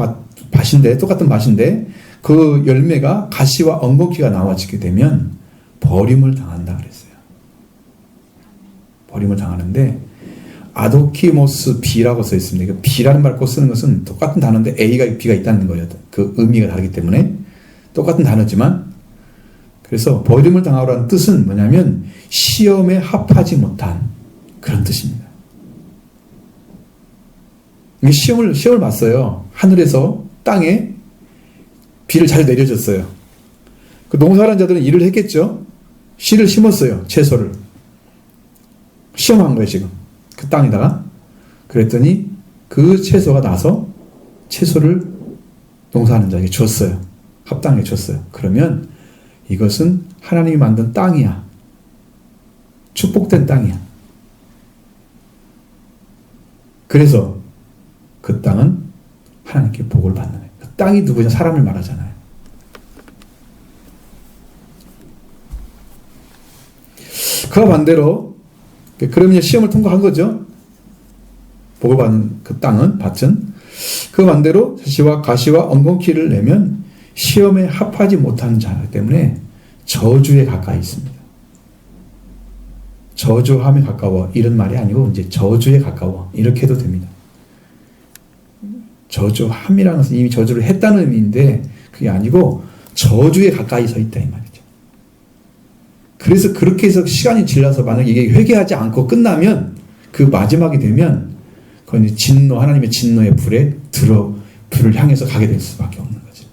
밭인데, 똑같은 밭인데 그 열매가 가시와 엉겅퀴가 나와지게 되면 버림을 당한다 그랬어요. 버림을 당하는데, 아도키모스 B라고 써 있습니다. 그 B라는 말을 꼭 쓰는 것은 똑같은 단어인데 A가 B가 있다는 거예요. 그 의미가 다르기 때문에 똑같은 단어지만, 그래서 버림을 당하라는 뜻은 뭐냐면 시험에 합하지 못한 그런 뜻입니다. 시험을 봤어요. 하늘에서 땅에 비를 잘 내려줬어요. 그 농사하는 자들은 일을 했겠죠. 씨를 심었어요. 채소를 시험한 거예요, 지금. 그 땅에다가. 그랬더니 그 채소가 나서 채소를 농사하는 자에게 줬어요. 합당하게 줬어요. 그러면 이것은 하나님이 만든 땅이야. 축복된 땅이야. 그래서 그 땅은 하나님께 복을 받는 거예요. 그 땅이 누구냐? 사람을 말하잖아요. 그와 반대로, 그러면 시험을 통과한 거죠. 복을 받는 그 땅은, 밭은. 그 반대로 가시와 엉겅퀴를 내면 시험에 합하지 못하는 자 때문에 저주에 가까이 있습니다. 저주함에 가까워, 이런 말이 아니고 이제 저주에 가까워, 이렇게 해도 됩니다. 저주함이라는 것은 이미 저주를 했다는 의미인데 그게 아니고 저주에 가까이 서 있다 이 말이죠. 그래서 그렇게 해서 시간이 지나서 만약 이게 회개하지 않고 끝나면, 그 마지막이 되면 그건 진노, 하나님의 진노의 불을 향해서 가게 될 수밖에 없는 거죠.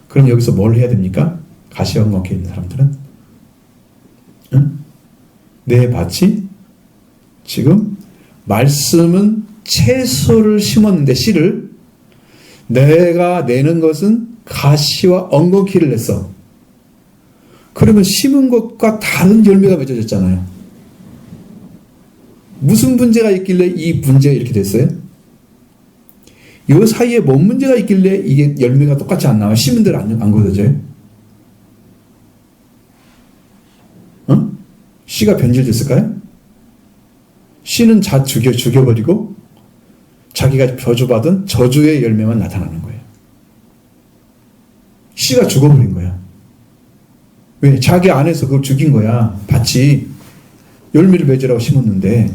그럼 여기서 뭘 해야 됩니까? 가시와 엉겅퀴 있는 사람들은, 내 밭이 지금 말씀은 채소를 심었는데, 씨를 내가 내는 것은 가시와 엉겅퀴를 냈어. 그러면 심은 것과 다른 열매가 맺어졌잖아요. 무슨 문제가 있길래 이 문제가 이렇게 됐어요? 이 사이에 뭔 문제가 있길래 이게 열매가 똑같이 안 나와? 심은 대로 안 걷어져요? 씨가 변질됐을까요? 씨는 죽여버리고 자기가 저주받은 저주의 열매만 나타나는 거예요. 씨가 죽어버린 거야. 왜? 자기 안에서 그걸 죽인 거야. 밭이 열매를 맺으라고 심었는데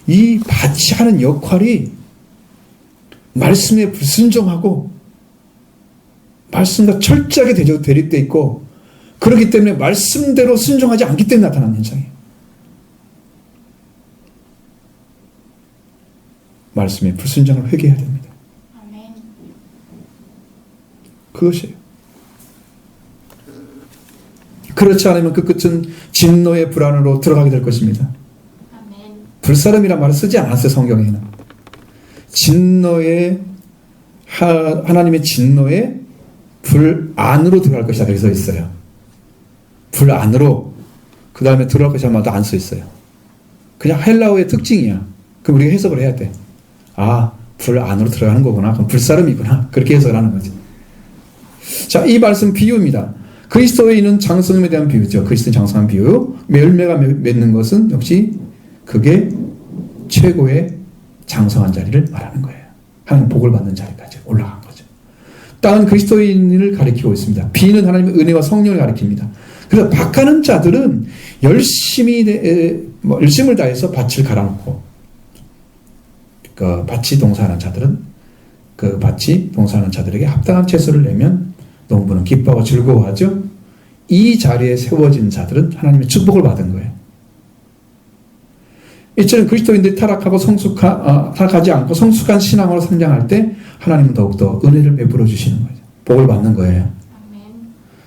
이 밭이 하는 역할이 말씀에 불순종하고 말씀과 철저하게 대립되어 있고 그렇기 때문에 말씀대로 순종하지 않기 때문에 나타나는 현상이에요. 말씀에 불순종을 회개해야 됩니다. 아멘. 그것이에요. 그렇지 않으면 그 끝은 진노의 불안으로 들어가게 될 것입니다. 아멘. 불사름이란 말을 쓰지 않았어요, 성경에는. 진노의 하나님의 진노의 불 안으로 들어갈 것이다 그렇게 써 있어요. 불 안으로 그 다음에 들어갈 것이다 말도 안 써 있어요. 그냥 헬라어의 특징이야. 그럼 우리가 해석을 해야 돼. 아, 불 안으로 들어가는 거구나. 그럼 불사름이구나. 그렇게 해석을 하는 거지. 자, 이 말씀 비유입니다. 그리스도에 있는 장성함에 대한 비유죠. 그리스도의 장성한 비유. 열매가 맺는 것은 역시 그게 최고의 장성한 자리를 말하는 거예요. 하나님 복을 받는 자리까지 올라간 거죠. 땅은 그리스도인을 가리키고 있습니다. 비는 하나님의 은혜와 성령을 가리킵니다. 그래서 밭가는 자들은 열심을 다해서 밭을 갈아놓고 그 밭이 동사하는 자들은 그 밭이 동사하는 자들에게 합당한 채소를 내면 농부는 기뻐하고 즐거워하죠. 이 자리에 세워진 자들은 하나님의 축복을 받은 거예요. 이처럼 그리스도인들이 타락하지 않고 성숙한 신앙으로 성장할 때 하나님은 더욱더 은혜를 베풀어 주시는 거예요. 복을 받는 거예요. 아멘.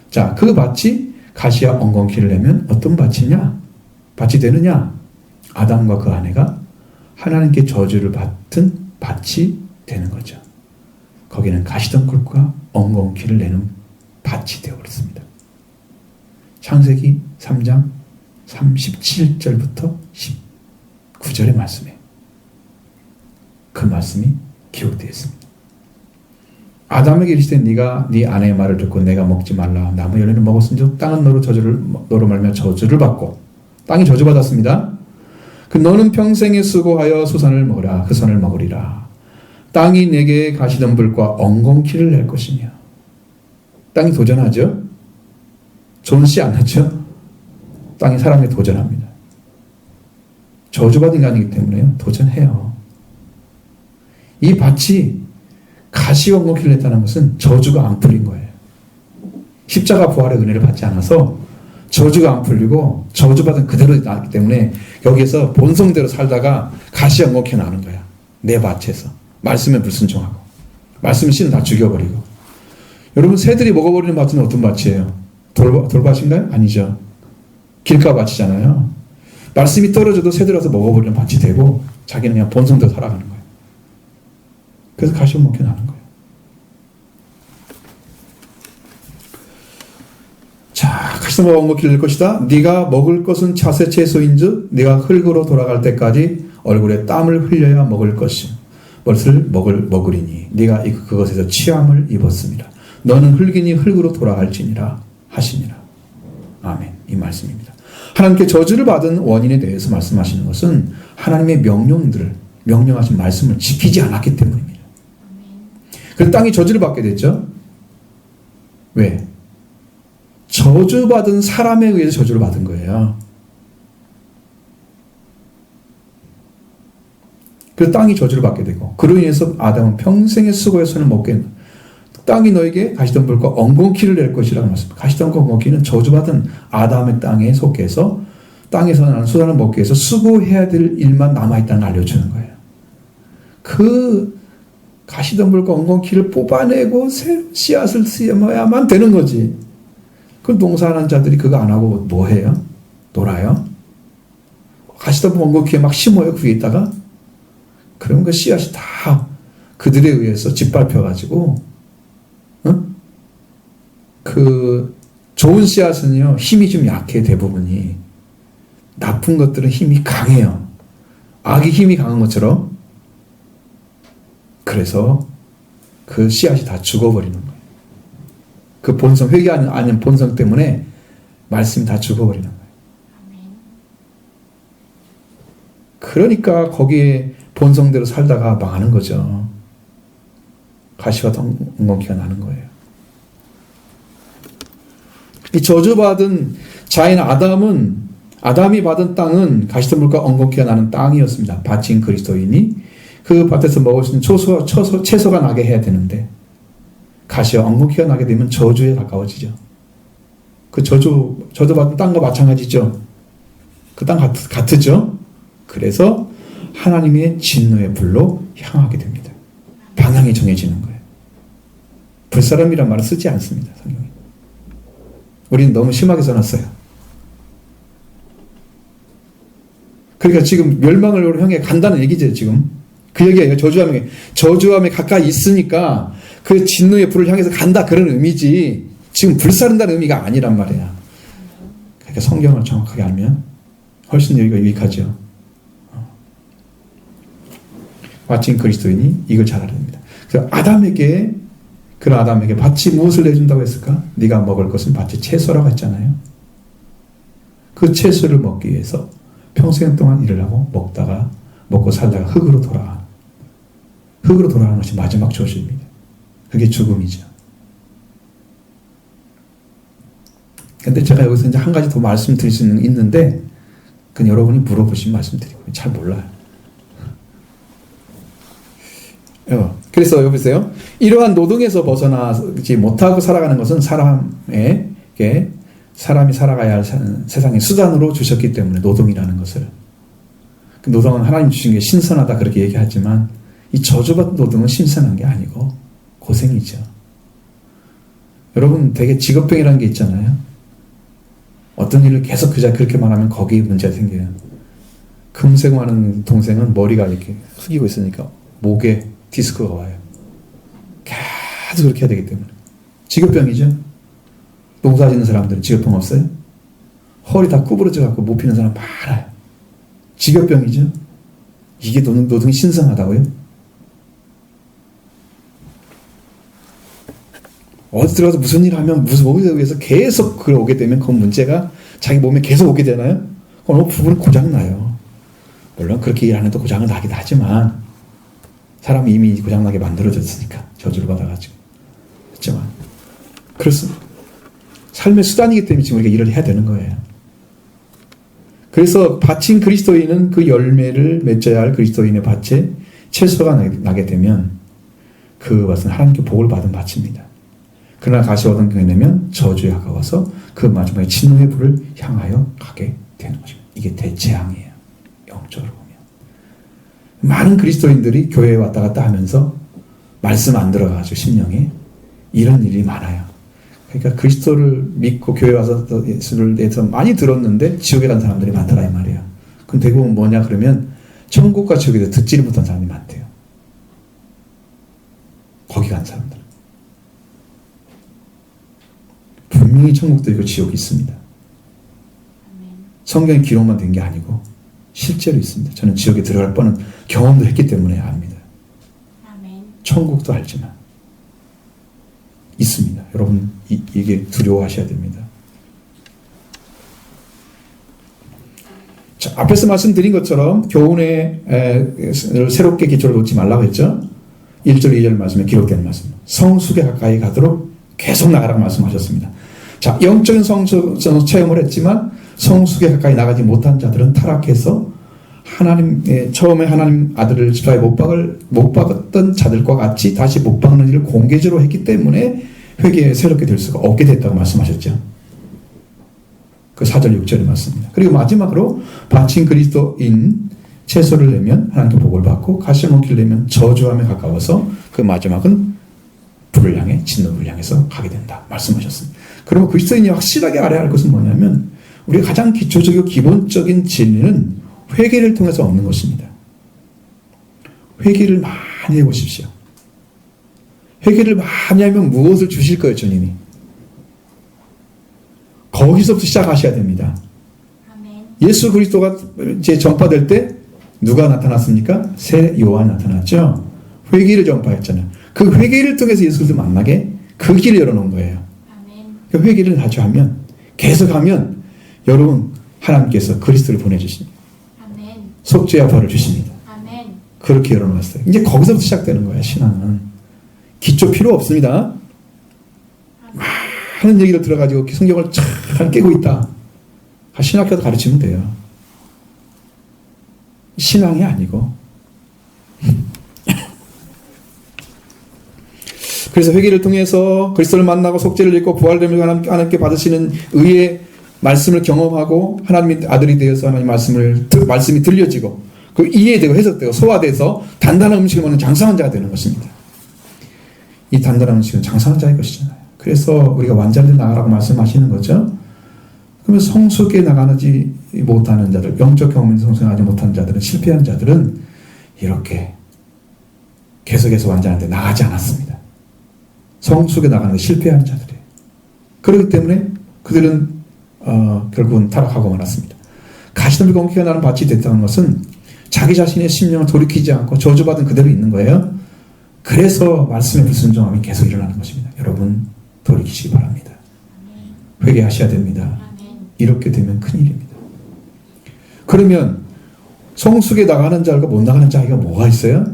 자, 그 밭이 가시와 엉겅퀴를 내면 어떤 밭이냐? 밭이 되느냐? 아담과 그 아내가 하나님께 저주를 받은 밭이 되는 거죠. 거기는 가시덩굴과 엉겅퀴를 내는 밭이 되어버렸습니다. 창세기 3장 37절부터 19절의 말씀이에요. 그 말씀이 기록되어 있습니다. 아담에게 이르시되 네가 네 아내의 말을 듣고 내가 먹지 말라 나무 열매를 먹었은즉 땅은 너로 말미암아 저주를 받고 땅이 저주받았습니다. 그 너는 평생에 수고하여 수산을 먹으라 그 선을 먹으리라. 땅이 내게 가시덤불과 엉겅퀴를 낼 것이며 땅이 도전하죠. 좋은 씨 안 하죠. 땅이 사람에게 도전합니다. 저주받은 게 아니기 때문에요. 도전해요. 이 밭이 가시와 엉겅퀴를 냈다는 것은 저주가 안 풀린 거예요. 십자가 부활의 은혜를 받지 않아서 저주가 안 풀리고 저주받은 그대로 나왔기 때문에 여기에서 본성대로 살다가 가시와 엉겅퀴가 나는 거야. 내 밭에서. 말씀에 불순종하고 말씀 씨는 다 죽여버리고. 여러분 새들이 먹어버리는 밭은 어떤 밭이에요? 돌밭인가요? 아니죠. 길가밭이잖아요. 말씀이 떨어져도 새들 와서 먹어버리는 밭이 되고 자기는 그냥 본성대로 살아가는 거예요. 그래서 가시와 엉겅퀴가 나는 거예요. 자, 가시덤불과 엉겅퀴를 낼 것이다. 네가 먹을 것은 차세 채소인즉 네가 흙으로 돌아갈 때까지 얼굴에 땀을 흘려야 먹을 것이 것을 먹으리니 네가 그것에서 취함을 입었습니다. 너는 흙이니 흙으로 돌아갈지니라 하시니라. 아멘. 이 말씀입니다. 하나님께 저주를 받은 원인에 대해서 말씀하시는 것은 하나님의 명령하신 말씀을 지키지 않았기 때문입니다. 그래서 땅이 저주를 받게 됐죠. 왜? 저주받은 사람에 의해서 저주를 받은 거예요. 그래서 땅이 저주를 받게 되고 그로 인해서 아담은 평생의 수고의 손을 먹게 땅이 너에게 가시덤불과 엉겅퀴를 낼 것이라고 말씀합니다. 가시덤불과 엉겅퀴는 저주받은 아담의 땅에 속해서 땅에서 나는 수단을 먹기 위해서 수고해야 될 일만 남아있다는 걸 알려주는 거예요. 그 가시덤불과 엉겅퀴를 뽑아내고 씨앗을 심어야만 되는 거지. 그 농사하는 자들이 그거 안 하고 뭐 해요? 놀아요? 가시덤불 엉겅퀴에 막 심어요. 그 위에 있다가 그럼 그 씨앗이 다 그들에 의해서 짓밟혀가지고, 그 좋은 씨앗은요 힘이 좀 약해 대부분이. 나쁜 것들은 힘이 강해요. 악이 힘이 강한 것처럼 그래서 그 씨앗이 다 죽어버리는 거예요. 그 본성, 회개 아닌 본성 때문에 말씀이 다 죽어버리는 거예요. 아멘. 그러니까 거기에 본성대로 살다가 망하는 거죠. 가시와 엉겅퀴가 나는 거예요. 이 저주받은 자인 아담이 받은 땅은 가시덤불과 엉겅퀴가 나는 땅이었습니다. 밭인 그리스도인이 그 밭에서 먹을 수 있는 채소가 나게 해야 되는데 가시와 엉겅퀴가 나게 되면 저주에 가까워지죠. 그 저주받은 땅과 마찬가지죠. 그 땅 같으죠. 그래서 하나님의 진노의 불로 향하게 됩니다. 방향이 정해지는 거예요. 불사람이란 말을 쓰지 않습니다. 성경이. 우리는 너무 심하게 써놨어요. 그러니까 지금 멸망을 향해 간다는 얘기죠. 지금 그 얘기예요. 저주함에 가까이 있으니까 그 진노의 불을 향해서 간다 그런 의미지 지금 불사른다는 의미가 아니란 말이야. 그러니까 성경을 정확하게 알면 훨씬 여기가 유익하죠. 마침 그리스도인이 이걸 잘 알아야 됩니다. 그래서 그런 아담에게 밭이 무엇을 내준다고 했을까? 네가 먹을 것은 밭의 채소라고 했잖아요. 그 채소를 먹기 위해서 평생 동안 일을 하고 먹고 살다가 흙으로 돌아가는 것이 마지막 조주입니다. 그게 죽음이죠. 근데 제가 여기서 이제 한 가지 더 말씀드릴 수 있는데 그건 여러분이 물어보시면 말씀드리고 잘 몰라요. 그래서 여보세요. 이러한 노동에서 벗어나지 못하고 살아가는 것은 사람이 살아가야 할 세상의 수단으로 주셨기 때문에 노동이라는 것을. 그 노동은 하나님 주신 게 신선하다 그렇게 얘기하지만 이 저주받은 노동은 신선한 게 아니고 고생이죠. 여러분 되게 직업병이라는 게 있잖아요. 어떤 일을 계속 그렇게만 하면 거기에 문제가 생겨요. 금생하는 동생은 머리가 이렇게 숙이고 있으니까 목에 디스크가 와요. 계속 그렇게 해야 되기 때문에. 직업병이죠. 농사 짓는 사람들은 직업병 없어요? 허리 다 구부러져 갖고 못 피는 사람 많아요. 직업병이죠. 이게 노동이 신성하다고요? 어디 들어가서 무슨 일을 하면 무슨 몸에 의해서 계속 그걸 오게 되면 그 문제가 자기 몸에 계속 오게 되나요? 어느 부분은 고장나요. 물론 그렇게 일 안 해도 고장을 나긴 하지만 사람이 이미 고장나게 만들어졌으니까 저주를 받아가지고 했지만 그렇습니다. 삶의 수단이기 때문에 지금 우리가 일을 해야 되는 거예요. 그래서 밭인 그리스도인은 그 열매를 맺어야 할 그리스도인의 밭에 채소가 나게 되면 그 밭은 하나님께 복을 받은 밭입니다. 그러나 가시와 엉겅퀴가 되면 저주에 가까워서 그 마지막에 진노의 불을 향하여 가게 되는 것입니다. 이게 대재앙이에요. 영적으로 보면. 많은 그리스도인들이 교회에 왔다 갔다 하면서 말씀 안 들어가가지고 심령에 이런 일이 많아요. 그러니까 그리스도를 믿고 교회 와서 예수를 대해서 많이 들었는데 지옥에 간 사람들이 많더라 이 말이에요. 그럼 대부분 뭐냐 그러면 천국과 지옥에 대해서 듣지를 못한 사람이 많대요. 거기 간 사람들. 분명히 천국도 있고 지옥이 있습니다. 성경의 기록만 된 게 아니고 실제로 있습니다. 저는 지옥에 들어갈 뻔한 경험도 했기 때문에 압니다. 천국도 알지만 있습니다. 여러분 이게 두려워하셔야 됩니다. 자, 앞에서 말씀드린 것처럼 교훈에 새롭게 기초를 놓지 말라고 했죠. 1절 2절 말씀에 기록된 말씀. 성숙에 가까이 가도록 계속 나가라고 말씀하셨습니다. 자, 영적인 성숙 체험을 했지만 성숙에 가까이 나가지 못한 자들은 타락해서 처음에 하나님 아들을 십자가에 못 박았던 자들과 같이 다시 못 박는 일을 공개적으로 했기 때문에 회개에 새롭게 될 수가 없게 됐다고 말씀하셨죠. 그 4절 6절의 말씀입니다. 그리고 마지막으로 밭인 그리스도인 채소를 내면 하나님께 복을 받고 가시와 엉겅퀴를 내면 저주함에 가까워서 그 마지막은 불을 향해 진노를 향해서 가게 된다 말씀하셨습니다. 그러면 그리스도인이 확실하게 알아야 할 것은 뭐냐면 우리가 가장 기초적이고 기본적인 진리는 회개를 통해서 얻는 것입니다. 회개를 많이 해보십시오. 회개를 많이 하면 무엇을 주실 거예요, 주님이? 거기서부터 시작하셔야 됩니다. 아멘. 예수 그리스도가 이제 전파될 때 누가 나타났습니까? 새 요한 나타났죠. 회개를 전파했잖아요. 그 회개를 통해서 예수 그리스도 만나게 그 길을 열어놓은 거예요. 아멘. 그 회개를 자주 하면, 계속하면 여러분 하나님께서 그리스도를 보내주십니다. 아멘. 속죄와 벌을 주십니다. 아멘. 그렇게 열어놨어요. 이제 거기서부터 시작되는 거예요. 신앙은 기초 필요 없습니다. 많은 얘기를 들어가지고 성경을 잘 깨고 있다. 신학교도 가르치면 돼요. 신앙이 아니고. 그래서 회개를 통해서 그리스도를 만나고 속죄를 입고 부활됨을 하나님께 받으시는 의의 말씀을 경험하고 하나님의 아들이 되어서 하나님 말씀이 들려지고 그 이해되고 해석되고 소화돼서 단단한 음식을 먹는 장성한 자가 되는 것입니다. 이 단단한 음식은 장성한 자의 것이잖아요. 그래서 우리가 완전히 나가라고 말씀하시는 거죠. 그러면 성숙에 나가지 못하는 자들, 영적 경험에서 성숙하지 못하는 자들은, 실패한 자들은 이렇게 계속해서 완전한데 나가지 않았습니다. 성숙에 나가는 게 실패한 자들이에요. 그렇기 때문에 그들은 결국은 타락하고 말았습니다. 가시덤불 공기가 나는 밭이 됐다는 것은 자기 자신의 심령을 돌이키지 않고 저주받은 그대로 있는 거예요. 그래서 말씀의 불순종함이 계속 일어나는 것입니다. 여러분 돌이키시기 바랍니다. 회개하셔야 됩니다. 이렇게 되면 큰일입니다. 그러면 성숙에 나가는 자와 못 나가는 자가 뭐가 있어요?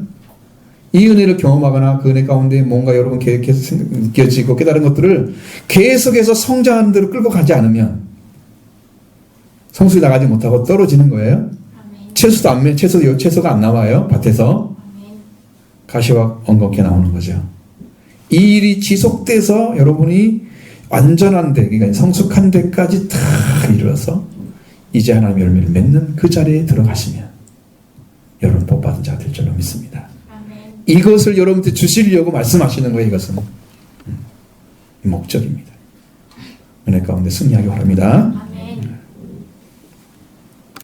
이 은혜를 경험하거나 그 은혜 가운데 뭔가 여러분 계속 느껴지고 깨달은 것들을 계속해서 성장하는 대로 끌고 가지 않으면 성숙에 나가지 못하고 떨어지는 거예요. 채소가 안 나와요. 밭에서. 가시와 엉겅퀴 나오는 거죠. 이 일이 지속돼서 여러분이 완전한 데, 그러니까 성숙한 데까지 다 이르러서 이제 하나님 열매를 맺는 그 자리에 들어가시면 여러분 복받은 자가 될 줄로 믿습니다. 이것을 여러분한테 주시려고 말씀하시는 거예요. 이것은 목적입니다. 은혜 가운데 승리하기 바랍니다.